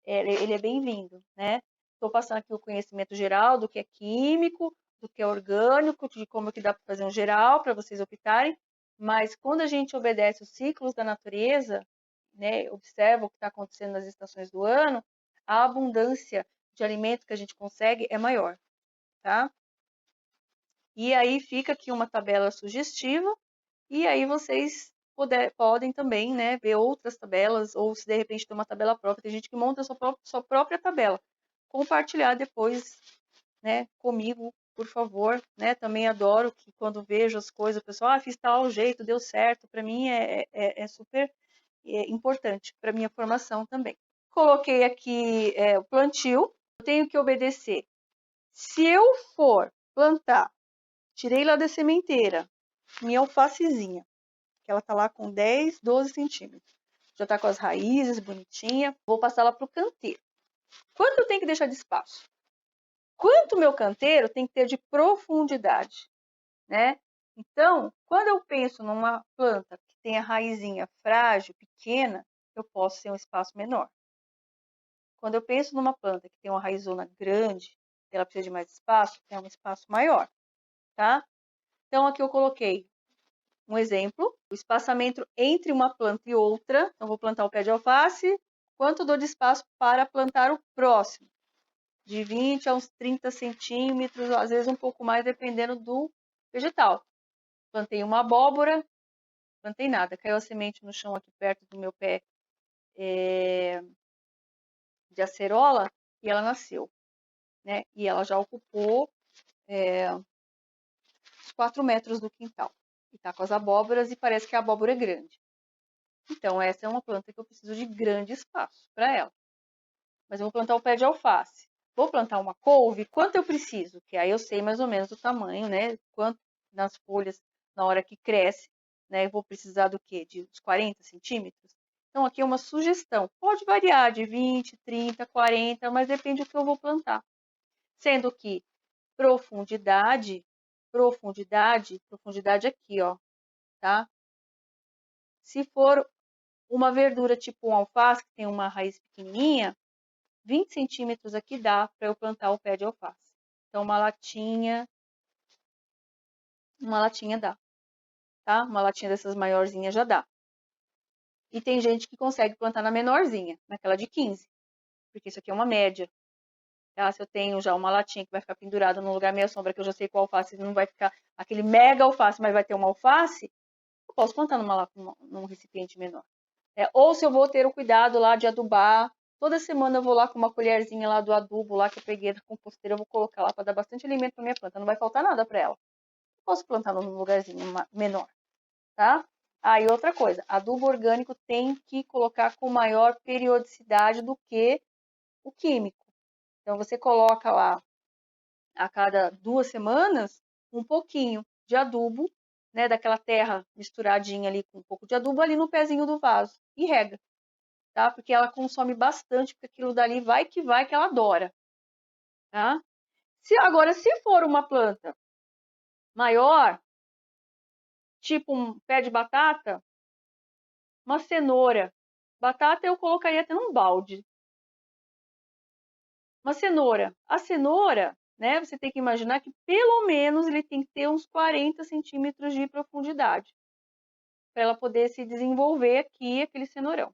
ele é bem-vindo, né? Estou passando aqui o conhecimento geral do que é químico, do que é orgânico, de como é que dá para fazer um geral para vocês optarem, mas quando a gente obedece os ciclos da natureza, né, observa o que está acontecendo nas estações do ano, a abundância de alimento que a gente consegue é maior, tá? E aí fica aqui uma tabela sugestiva, e aí vocês podem também, né, ver outras tabelas, ou se de repente tem uma tabela própria, tem gente que monta a sua própria tabela. Compartilhar depois, né, comigo, por favor, né? Também adoro que quando vejo as coisas, o pessoal, fiz tal jeito, deu certo. Para mim é super importante para minha formação também. Coloquei aqui o plantio, eu tenho que obedecer. Se eu for plantar, tirei lá da sementeira, minha alfacezinha, que ela tá lá com 10, 12 centímetros. Já tá com as raízes bonitinha. Vou passar ela pro canteiro. Quanto eu tenho que deixar de espaço? Quanto meu canteiro tem que ter de profundidade, né? Então, quando eu penso numa planta que tem a raizinha frágil, pequena, eu posso ter um espaço menor. Quando eu penso numa planta que tem uma raizona grande, ela precisa de mais espaço, é um espaço maior, tá? Então, aqui eu coloquei um exemplo, o espaçamento entre uma planta e outra. Então, vou plantar o pé de alface. Quanto dou de espaço para plantar o próximo? De 20 a uns 30 centímetros, às vezes um pouco mais, dependendo do vegetal. Plantei uma abóbora, plantei nada. Caiu a semente no chão aqui perto do meu pé de acerola e ela nasceu. Né? E ela já ocupou os 4 metros do quintal. E tá com as abóboras e parece que a abóbora é grande. Então, essa é uma planta que eu preciso de grande espaço para ela. Mas eu vou plantar o pé de alface. Vou plantar uma couve, quanto eu preciso? Que aí eu sei mais ou menos o tamanho, né? Quanto nas folhas, na hora que cresce, né? Eu vou precisar do quê? De uns 40 centímetros? Então, aqui é uma sugestão. Pode variar de 20, 30, 40, mas depende do que eu vou plantar. Sendo que profundidade aqui, ó, tá? Se for uma verdura tipo um alface, que tem uma raiz pequenininha, 20 centímetros aqui dá para eu plantar o pé de alface. Então, uma latinha dá, tá? Uma latinha dessas maiorzinhas já dá. E tem gente que consegue plantar na menorzinha, naquela de 15, porque isso aqui é uma média. Tá? Se eu tenho já uma latinha que vai ficar pendurada num lugar meia sombra, que eu já sei qual alface não vai ficar aquele mega alface, mas vai ter uma alface, eu posso plantar num recipiente menor. Ou se eu vou ter o cuidado lá de adubar, toda semana eu vou lá com uma colherzinha lá do adubo lá que eu peguei da composteira, eu vou colocar lá para dar bastante alimento para minha planta, não vai faltar nada para ela. Eu posso plantar num lugarzinho menor, tá? E outra coisa, adubo orgânico tem que colocar com maior periodicidade do que o químico. Então você coloca lá a cada 2 semanas um pouquinho de adubo, né, daquela terra misturadinha ali com um pouco de adubo ali no pezinho do vaso e rega. tá? Porque ela consome bastante, porque aquilo dali vai que ela adora, tá? Agora, se for uma planta maior, tipo um pé de batata, uma cenoura. Batata eu colocaria até num balde. Uma cenoura. A cenoura, né, você tem que imaginar que pelo menos ele tem que ter uns 40 centímetros de profundidade para ela poder se desenvolver aqui, aquele cenourão,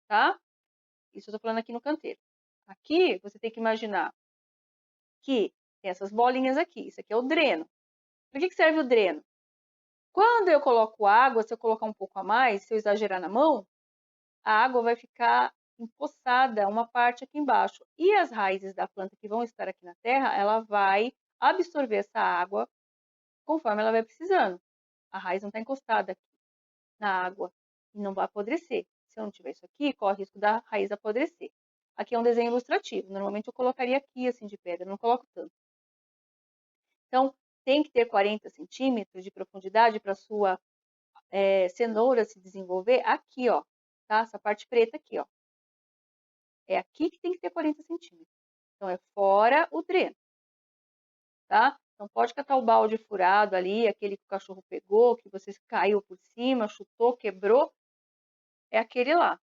tá? Isso eu tô falando aqui no canteiro. Aqui, você tem que imaginar que tem essas bolinhas aqui. Isso aqui é o dreno. Para que serve o dreno? Quando eu coloco água, se eu colocar um pouco a mais, se eu exagerar na mão, a água vai ficar empoçada, uma parte aqui embaixo. E as raízes da planta que vão estar aqui na terra, ela vai absorver essa água conforme ela vai precisando. A raiz não está encostada aqui na água e não vai apodrecer. Se eu não tiver isso aqui, corre o risco da raiz apodrecer. Aqui é um desenho ilustrativo. Normalmente eu colocaria aqui, assim, de pedra, não coloco tanto. Então, tem que ter 40 centímetros de profundidade para a sua cenoura se desenvolver aqui, ó. Tá? Essa parte preta aqui, ó. É aqui que tem que ter 40 centímetros. Então, é fora o dreno, tá? Então, pode catar o balde furado ali, aquele que o cachorro pegou, que você caiu por cima, chutou, quebrou. É aquele lá,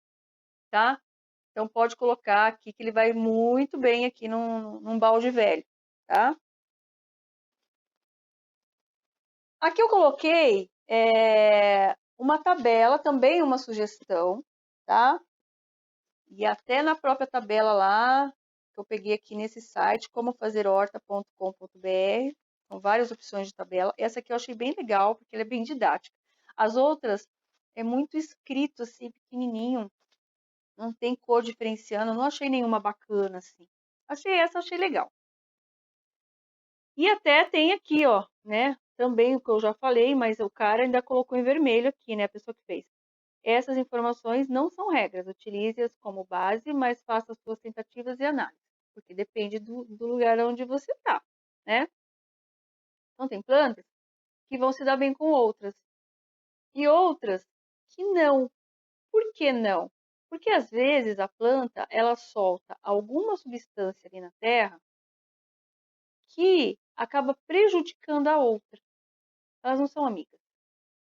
tá? Então, pode colocar aqui, que ele vai muito bem aqui num balde velho, tá? Aqui eu coloquei uma tabela, também uma sugestão, tá? E até na própria tabela lá, que eu peguei aqui nesse site, comofazerhorta.com.br, são várias opções de tabela. Essa aqui eu achei bem legal, porque ela é bem didática. As outras é muito escrito assim, pequenininho, não tem cor diferenciando, não achei nenhuma bacana assim. Achei legal. E até tem aqui, ó, né, também o que eu já falei, mas o cara ainda colocou em vermelho aqui, né, a pessoa que fez. Essas informações não são regras, utilize-as como base, mas faça as suas tentativas e análises, porque depende do lugar onde você está, né? Então, tem plantas que vão se dar bem com outras, e outras que não. Por que não? Porque às vezes a planta, ela solta alguma substância ali na terra que acaba prejudicando a outra. Elas não são amigas.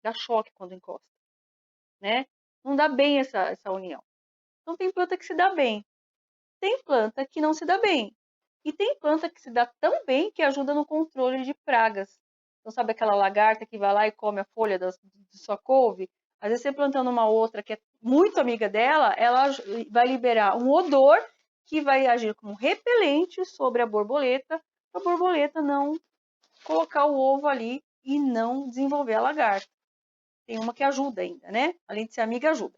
Dá choque quando encosta, né? Não dá bem essa união. Então, tem planta que se dá bem. Tem planta que não se dá bem. E tem planta que se dá tão bem que ajuda no controle de pragas. Então, sabe aquela lagarta que vai lá e come a folha da sua couve? Às vezes, você plantando uma outra que é muito amiga dela, ela vai liberar um odor que vai agir como repelente sobre a borboleta, para a borboleta não colocar o ovo ali e não desenvolver a lagarta. Tem uma que ajuda ainda, né? Além de ser amiga, ajuda.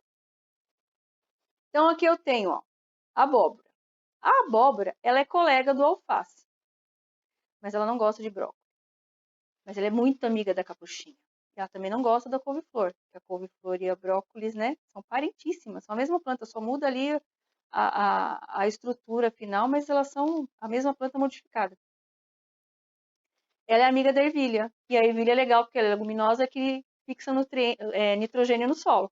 Então, aqui eu tenho, ó, abóbora. A abóbora, ela é colega do alface, mas ela não gosta de brócolis. Mas ela é muito amiga da capuchinha. E ela também não gosta da couve-flor, porque a couve-flor e a brócolis, né, são parentíssimas, são a mesma planta, só muda ali a estrutura final, mas elas são a mesma planta modificada. Ela é amiga da ervilha, e a ervilha é legal, porque ela é leguminosa que fixa nitrogênio no solo,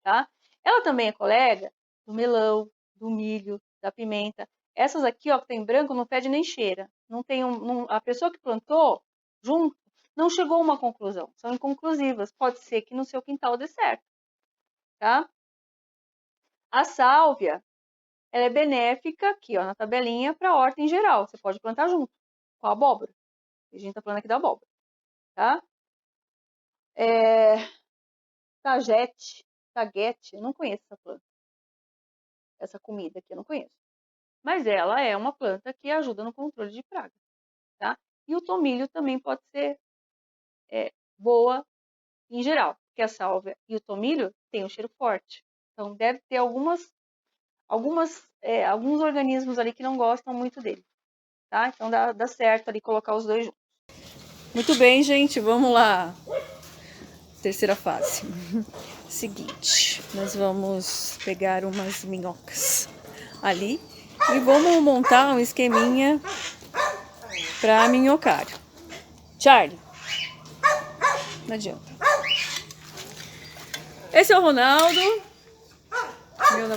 tá? Ela também é colega do melão, do milho, da pimenta. Essas aqui, ó, que tem branco, não fede nem cheira. Não tem a pessoa que plantou junto não chegou a uma conclusão. São inconclusivas. Pode ser que no seu quintal dê certo, tá? A sálvia, ela é benéfica aqui, ó, na tabelinha para a horta em geral. Você pode plantar junto com a abóbora. A gente tá falando aqui da abóbora, tá? Taguete, eu não conheço essa planta. Essa comida aqui eu não conheço. Mas ela é uma planta que ajuda no controle de pragas, tá? E o tomilho também pode ser boa em geral, porque a sálvia e o tomilho têm um cheiro forte. Então, deve ter alguns organismos ali que não gostam muito dele, tá? Então, dá certo ali colocar os dois juntos. Muito bem, gente, vamos lá. Terceira fase. Seguinte, nós vamos pegar umas minhocas ali e vamos montar um esqueminha para minhocário. Charlie, não adianta. Esse é o Ronaldo, meu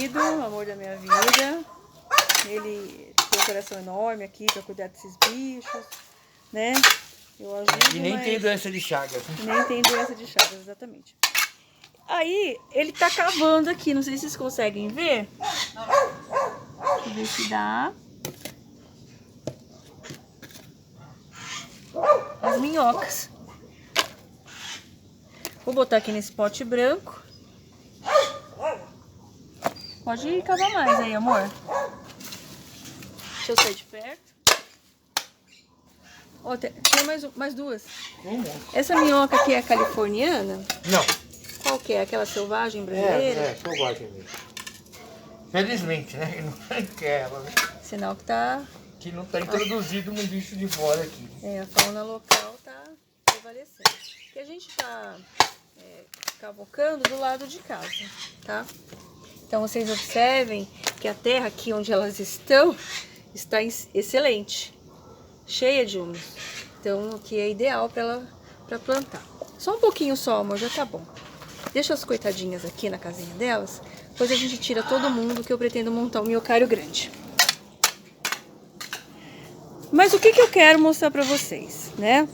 querido, amor da minha vida. Ele tem um coração enorme aqui pra cuidar desses bichos, né? Eu ajudo, E nem mas... tem doença de Chagas. Nem tem doença de Chagas, exatamente. Aí, ele tá cavando aqui, não sei se vocês conseguem ver. Deixa eu ver se dá. As minhocas. Vou botar aqui nesse pote branco. Pode cavar mais aí, amor. Deixa eu sair de perto. Ó, tem mais duas. Essa minhoca aqui é californiana? Não. Qual que é? Aquela selvagem brasileira? É, selvagem mesmo. Felizmente, né? Que não quer ela, né? Sinal que tá... Que não tá introduzido no bicho de fora aqui. É, a fauna local tá prevalecendo. Que a gente tá cavocando do lado de casa, tá? Então vocês observem que a terra aqui onde elas estão está excelente, cheia de humus. Então aqui é ideal para plantar. Só um pouquinho só, amor, já tá bom. Deixa as coitadinhas aqui na casinha delas, depois a gente tira todo mundo que eu pretendo montar um miocário grande. Mas o que eu quero mostrar para vocês, né?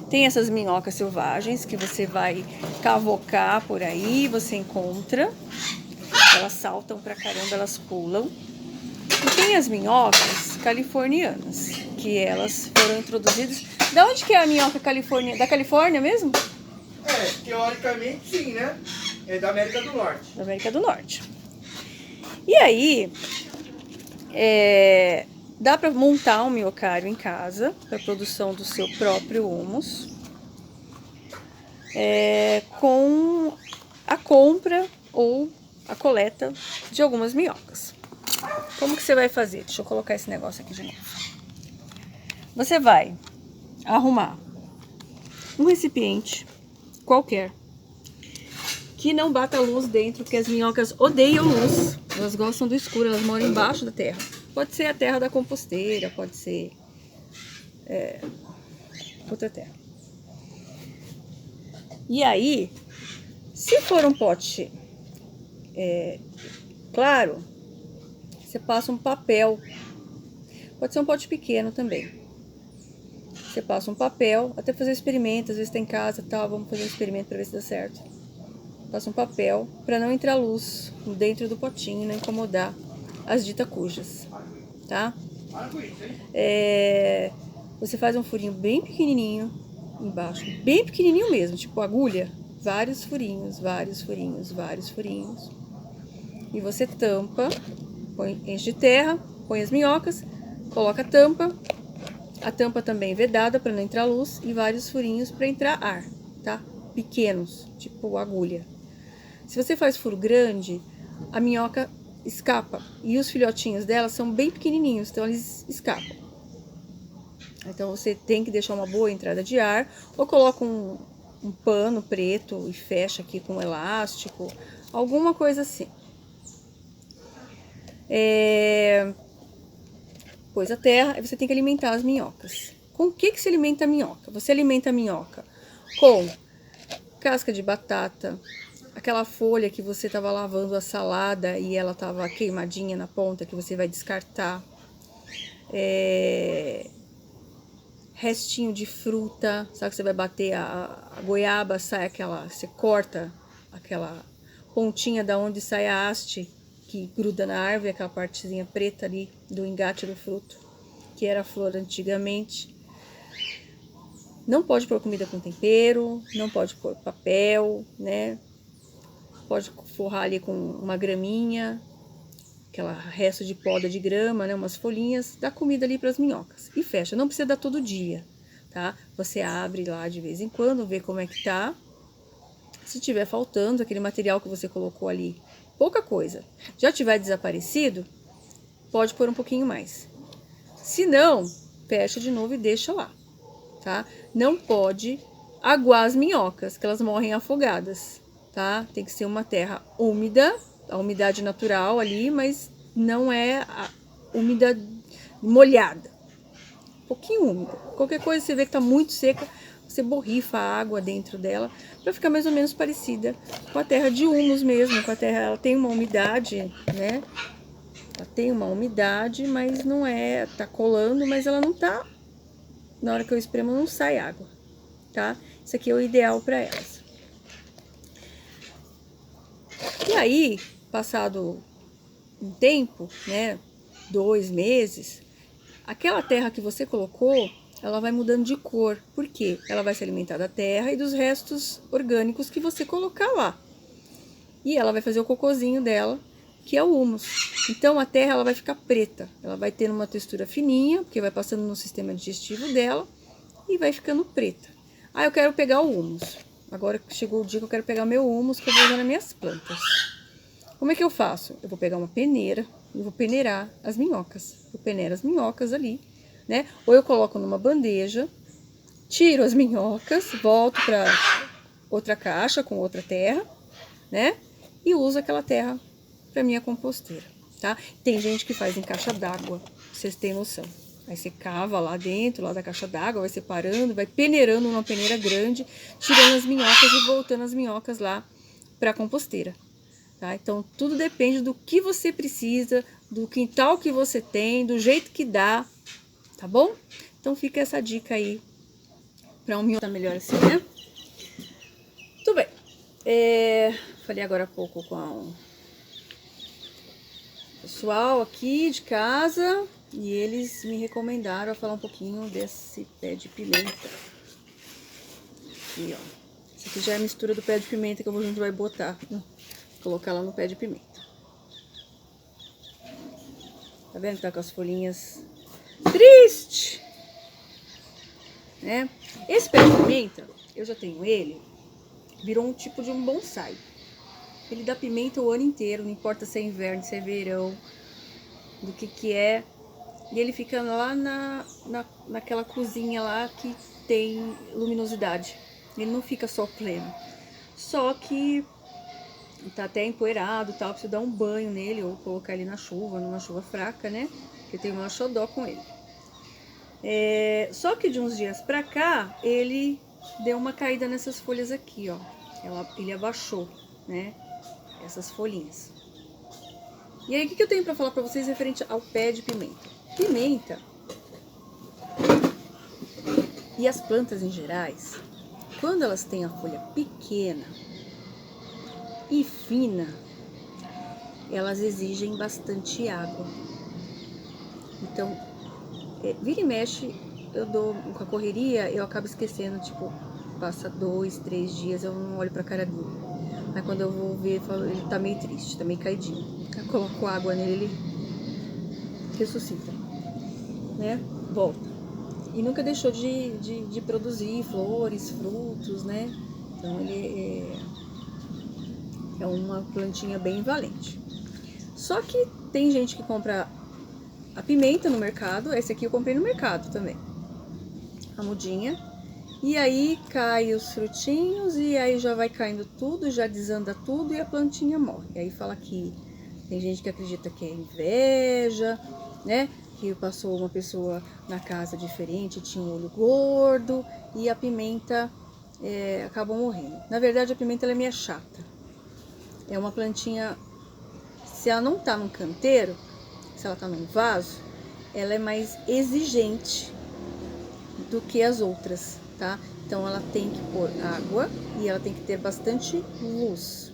Tem essas minhocas selvagens que você vai cavocar por aí, você encontra. Elas saltam pra caramba, elas pulam. E tem as minhocas californianas, que elas foram introduzidas... Da onde que é a minhoca californiana? Da Califórnia mesmo? É, teoricamente sim, né? É da América do Norte. Da América do Norte. E aí, dá para montar um miocário em casa para produção do seu próprio humus, com a compra ou a coleta de algumas minhocas. Como que você vai fazer? Deixa eu colocar esse negócio aqui de novo. Você vai arrumar um recipiente qualquer que não bata luz dentro, porque as minhocas odeiam luz. Elas gostam do escuro, elas moram embaixo da terra. Pode ser a terra da composteira, pode ser outra terra. E aí, se for um pote claro, você passa um papel. Pode ser um pote pequeno também. Você passa um papel, até fazer experimento, às vezes tá em casa, tá, vamos fazer um experimento para ver se dá certo. Passa um papel para não entrar luz dentro do potinho, não incomodar as dita cujas, tá? Você faz um furinho bem pequenininho embaixo, bem pequenininho mesmo, tipo agulha, vários furinhos, vários furinhos, vários furinhos. E você tampa, enche de terra, põe as minhocas, coloca a tampa também vedada para não entrar luz e vários furinhos para entrar ar, tá? Pequenos, tipo agulha. Se você faz furo grande, a minhoca escapa e os filhotinhos dela são bem pequenininhos, então eles escapam. Então você tem que deixar uma boa entrada de ar ou coloca um pano preto e fecha aqui com um elástico, alguma coisa assim. Pôs a terra, e você tem que alimentar as minhocas. Com o que se alimenta a minhoca? Você alimenta a minhoca com casca de batata, aquela folha que você estava lavando a salada e ela estava queimadinha na ponta, que você vai descartar. Restinho de fruta, sabe que você vai bater a goiaba, sai aquela, você corta aquela pontinha da onde sai a haste que gruda na árvore, aquela partezinha preta ali do engate do fruto, que era a flor antigamente. Não pode pôr comida com tempero, não pode pôr papel, né? Pode forrar ali com uma graminha, aquela resto de poda de grama, né? Umas folhinhas, dá comida ali para as minhocas. E fecha, não precisa dar todo dia, tá? Você abre lá de vez em quando, vê como é que tá. Se tiver faltando aquele material que você colocou ali, pouca coisa, já tiver desaparecido, pode pôr um pouquinho mais. Se não, fecha de novo e deixa lá, tá? Não pode aguar as minhocas, que elas morrem afogadas, tá? Tem que ser uma terra úmida, a umidade natural ali, mas não é a úmida molhada. Um pouquinho úmida. Qualquer coisa você vê que tá muito seca, você borrifa a água dentro dela para ficar mais ou menos parecida com a terra de humus mesmo, com a terra, ela tem uma umidade, né? Ela tem uma umidade, mas não é, tá colando, mas ela não tá, na hora que eu espremo não sai água, tá? Isso aqui é o ideal para elas. E aí, passado um tempo, né, 2 meses, aquela terra que você colocou, ela vai mudando de cor. Por quê? Ela vai se alimentar da terra e dos restos orgânicos que você colocar lá. E ela vai fazer o cocôzinho dela, que é o humus. Então a terra ela vai ficar preta, ela vai tendo uma textura fininha, porque vai passando no sistema digestivo dela e vai ficando preta. Ah, eu quero pegar o humus. Agora chegou o dia que eu quero pegar o meu humus que eu vou usar nas minhas plantas. Como é que eu faço? Eu vou pegar uma peneira e vou peneirar as minhocas. Eu peneiro as minhocas ali, né? Ou eu coloco numa bandeja, tiro as minhocas, volto para outra caixa com outra terra, né? E uso aquela terra para minha composteira, tá? Tem gente que faz em caixa d'água, vocês têm noção. Aí você cava lá dentro, lá da caixa d'água, vai separando, vai peneirando numa peneira grande, tirando as minhocas e voltando as minhocas lá para a composteira, tá? Então, tudo depende do que você precisa, do quintal que você tem, do jeito que dá, tá bom? Então, fica essa dica aí para um minhoca tá melhor assim, né? Tudo bem. Falei agora há pouco com o pessoal aqui de casa e eles me recomendaram a falar um pouquinho desse pé de pimenta. Aqui, ó. Esse aqui já é a mistura do pé de pimenta que a gente vai botar, né? Colocar lá no pé de pimenta. Tá vendo que tá com as folhinhas triste, né? Esse pé de pimenta, eu já tenho ele, virou um tipo de um bonsai. Ele dá pimenta o ano inteiro, não importa se é inverno, se é verão, do que é. E ele fica lá naquela cozinha lá que tem luminosidade. Ele não fica só pleno. Só que tá até empoeirado e tal, preciso dar um banho nele ou colocar ele na chuva, numa chuva fraca, né? Porque eu tenho uma xodó com ele. Só que de uns dias pra cá, ele deu uma caída nessas folhas aqui, ó. Ele abaixou, né? Essas folhinhas. E aí, o que eu tenho pra falar pra vocês referente ao pé de pimenta? Pimenta e as plantas em gerais, quando elas têm a folha pequena e fina, elas exigem bastante água. Então, vira e mexe, eu dou com a correria, eu acabo esquecendo, tipo, passa 2, 3 dias, eu não olho pra cara dele. Aí quando eu vou ver, ele tá meio triste, tá meio caidinho. Eu coloco água nele, ele ressuscita, né? Volta. E nunca deixou de produzir flores, frutos, né? Então ele é uma plantinha bem valente. Só que tem gente que compra a pimenta no mercado, esse aqui eu comprei no mercado também, a mudinha. E aí cai os frutinhos e aí já vai caindo tudo, já desanda tudo e a plantinha morre. E aí fala que tem gente que acredita que é inveja, né? Que passou uma pessoa na casa diferente, tinha um olho gordo e a pimenta acabou morrendo. Na verdade, a pimenta ela é meio chata. É uma plantinha, se ela não tá num canteiro, se ela tá num vaso, ela é mais exigente do que as outras, tá? Então ela tem que pôr água e ela tem que ter bastante luz.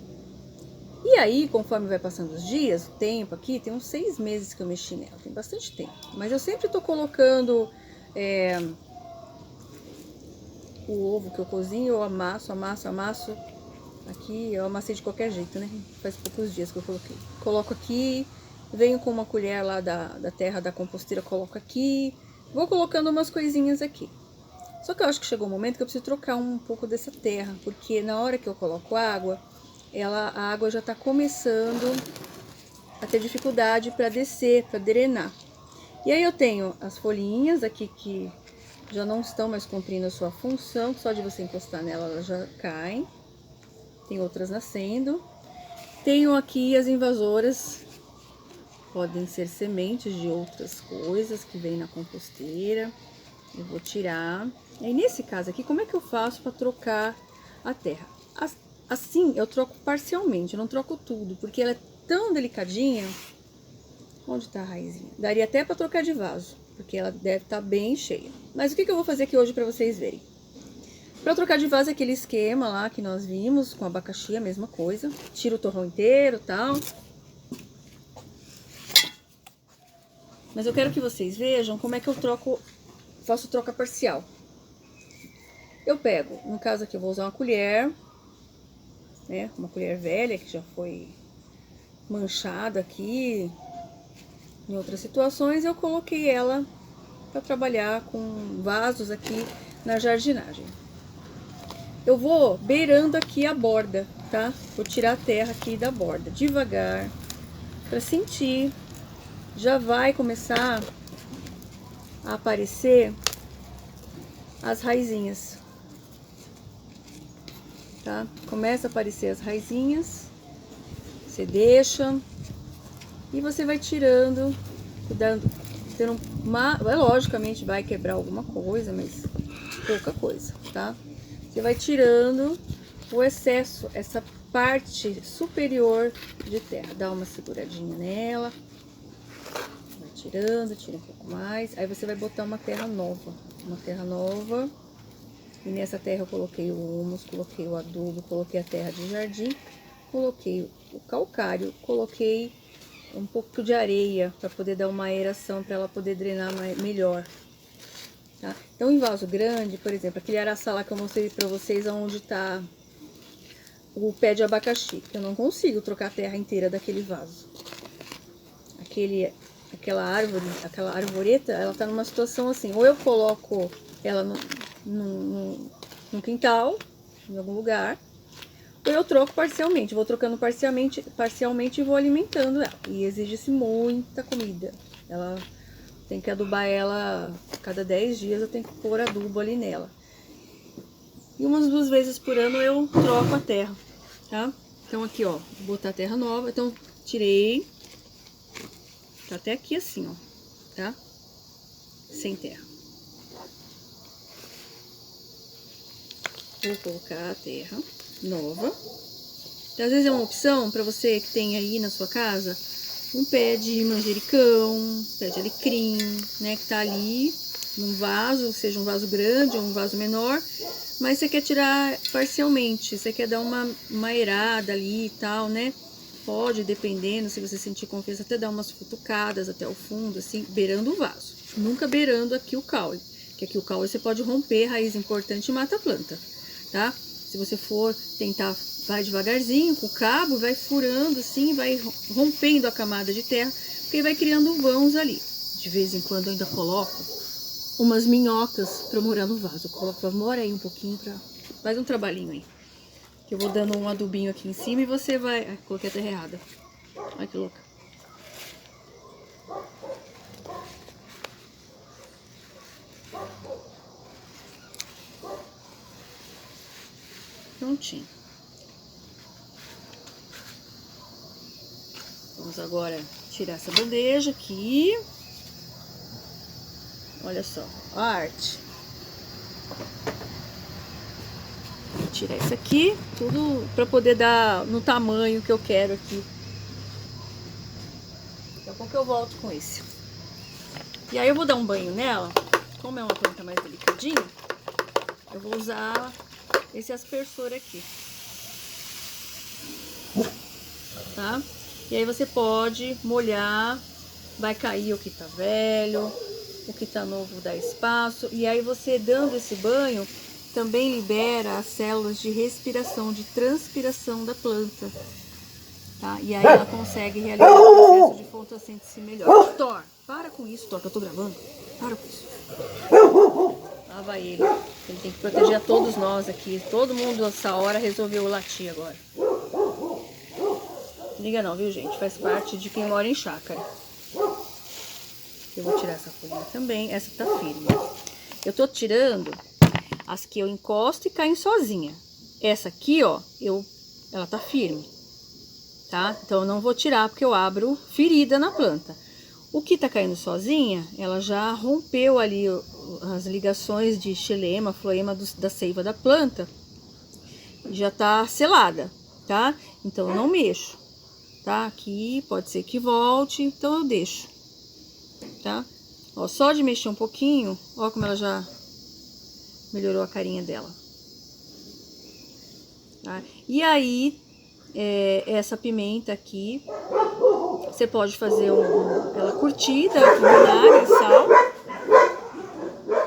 E aí, conforme vai passando os dias, o tempo aqui, tem uns 6 meses que eu mexi nela, tem bastante tempo. Mas eu sempre tô colocando o ovo que eu cozinho, eu amasso. Aqui eu amassei de qualquer jeito, né? Faz poucos dias que eu coloquei. Coloco aqui, venho com uma colher lá da terra da composteira, coloco aqui. Vou colocando umas coisinhas aqui. Só que eu acho que chegou o momento que eu preciso trocar um pouco dessa terra, porque na hora que eu coloco água, a água já está começando a ter dificuldade para descer, para drenar. E aí eu tenho as folhinhas aqui que já não estão mais cumprindo a sua função, só de você encostar nela elas já caem. Tem outras nascendo. Tenho aqui as invasoras, podem ser sementes de outras coisas que vem na composteira. Eu vou tirar. Aí nesse caso aqui, como é que eu faço para trocar a terra? Assim eu troco parcialmente, eu não troco tudo, porque ela é tão delicadinha. Onde tá a raizinha? Daria até para trocar de vaso, porque ela deve estar bem cheia. Mas o que eu vou fazer aqui hoje para vocês verem? Para trocar de vaso é aquele esquema lá que nós vimos, com abacaxi, a mesma coisa. Tira o torrão inteiro e tal. Mas eu quero que vocês vejam como é que eu faço troca parcial. Eu pego, no caso aqui eu vou usar uma colher, né? Uma colher velha que já foi manchada aqui. Em outras situações eu coloquei ela para trabalhar com vasos aqui na jardinagem. Eu vou beirando aqui a borda, tá? Vou tirar a terra aqui da borda, devagar, para sentir. Já vai começar a aparecer as raizinhas, tá? Começa a aparecer as raizinhas, você deixa e você vai tirando, cuidando, logicamente vai quebrar alguma coisa, mas pouca coisa, tá? Você vai tirando o excesso, essa parte superior de terra, dá uma seguradinha nela, vai tirando, tira um pouco mais, aí você vai botar uma terra nova, e nessa terra eu coloquei o humus, coloquei o adubo, coloquei a terra de jardim, coloquei o calcário, coloquei um pouco de areia para poder dar uma aeração, para ela poder drenar melhor. Tá? Então, em vaso grande, por exemplo, aquele araçá lá que eu mostrei para vocês, onde tá o pé de abacaxi, eu não consigo trocar a terra inteira daquele vaso. Aquela arvoreta, ela tá numa situação assim, ou eu coloco ela no quintal, em algum lugar, ou eu troco parcialmente, vou trocando parcialmente e vou alimentando ela. E exige-se muita comida. Ela tem que adubar ela, cada 10 dias eu tenho que pôr adubo ali nela. E umas 2 vezes por ano eu troco a terra, tá? Então aqui, ó, vou botar a terra nova. Então, tirei. Tá até aqui assim, ó, tá? Sem terra. Vou colocar a terra nova. Então, às vezes é uma opção para você que tem aí na sua casa um pé de manjericão, um pé de alecrim, né, que tá ali num vaso, seja um vaso grande ou um vaso menor, mas você quer tirar parcialmente, você quer dar uma aerada ali e tal, né? Pode, dependendo, se você sentir confiança, até dar umas futucadas até o fundo, assim, beirando o vaso. Nunca beirando aqui o caule, que aqui o caule você pode romper, raiz importante e mata a planta, tá? Se você for tentar, vai devagarzinho com o cabo, vai furando assim, vai rompendo a camada de terra, porque vai criando vãos ali. De vez em quando eu ainda coloco umas minhocas para morar no vaso. Eu coloco, mora aí um pouquinho, faz um trabalhinho aí. Que eu vou dando um adubinho aqui em cima e você vai... Ai, coloquei a terra errada. Olha que louca. Prontinho. Vamos agora tirar essa bandeja aqui. Olha só, a arte. Vou tirar isso aqui, tudo para poder dar no tamanho que eu quero aqui. Daqui a pouco eu volto com esse. E aí eu vou dar um banho nela. Como é uma planta mais delicadinha, eu vou usar esse aspersor aqui. Tá? E aí você pode molhar, vai cair o que tá velho, o que tá novo dá espaço. E aí você dando esse banho, também libera as células de respiração, de transpiração da planta. Tá? E aí ela consegue realizar o processo de fotossíntese melhor. Thor, para com isso, Thor, que eu tô gravando. Para com isso. Lá vai ele. Ele tem que proteger a todos nós aqui. Todo mundo nessa hora resolveu latir agora. Liga não, viu, gente? Faz parte de quem mora em chácara. Eu vou tirar essa folhinha também. Essa tá firme. Eu tô tirando as que eu encosto e caem sozinha. Essa aqui, ó, ela tá firme, tá? Então eu não vou tirar porque eu abro ferida na planta. O que está caindo sozinha, ela já rompeu ali as ligações de xilema, floema da seiva da planta, já está selada, tá? Então eu não mexo, tá? Aqui pode ser que volte, então eu deixo, tá? Ó, só de mexer um pouquinho, ó como ela já melhorou a carinha dela. Tá? E aí, essa pimenta aqui, você pode fazer ela curtida com vinagre e sal.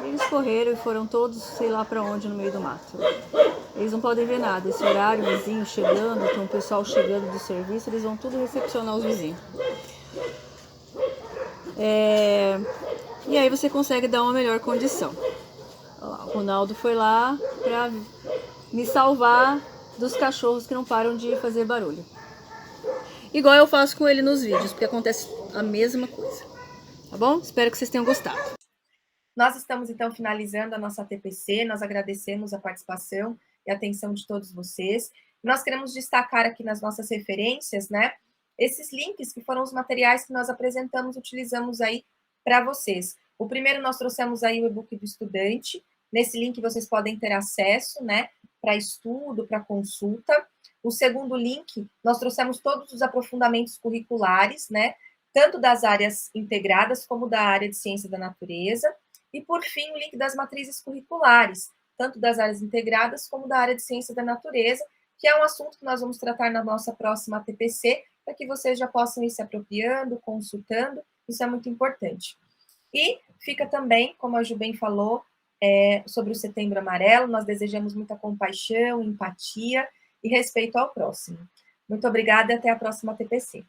Eles correram e foram todos, sei lá pra onde, no meio do mato. Eles não podem ver nada. Esse horário, vizinho chegando, tem um pessoal chegando do serviço, eles vão tudo recepcionar os vizinhos. E aí você consegue dar uma melhor condição. O Ronaldo foi lá pra me salvar dos cachorros que não param de fazer barulho. Igual eu faço com ele nos vídeos, porque acontece a mesma coisa. Tá bom? Espero que vocês tenham gostado. Nós estamos, então, finalizando a nossa TPC. Nós agradecemos a participação e a atenção de todos vocês. Nós queremos destacar aqui nas nossas referências, né, esses links que foram os materiais que nós apresentamos, utilizamos aí para vocês. O primeiro, nós trouxemos aí o e-book do estudante. Nesse link vocês podem ter acesso, né, para estudo, para consulta. O segundo link, nós trouxemos todos os aprofundamentos curriculares, né, tanto das áreas integradas como da área de ciência da natureza. E, por fim, o link das matrizes curriculares, tanto das áreas integradas como da área de ciência da natureza, que é um assunto que nós vamos tratar na nossa próxima TPC, para que vocês já possam ir se apropriando, consultando, isso é muito importante. E fica também, como a Ju bem falou, sobre o Setembro Amarelo, nós desejamos muita compaixão, empatia e respeito ao próximo. Muito obrigada e até a próxima TPC.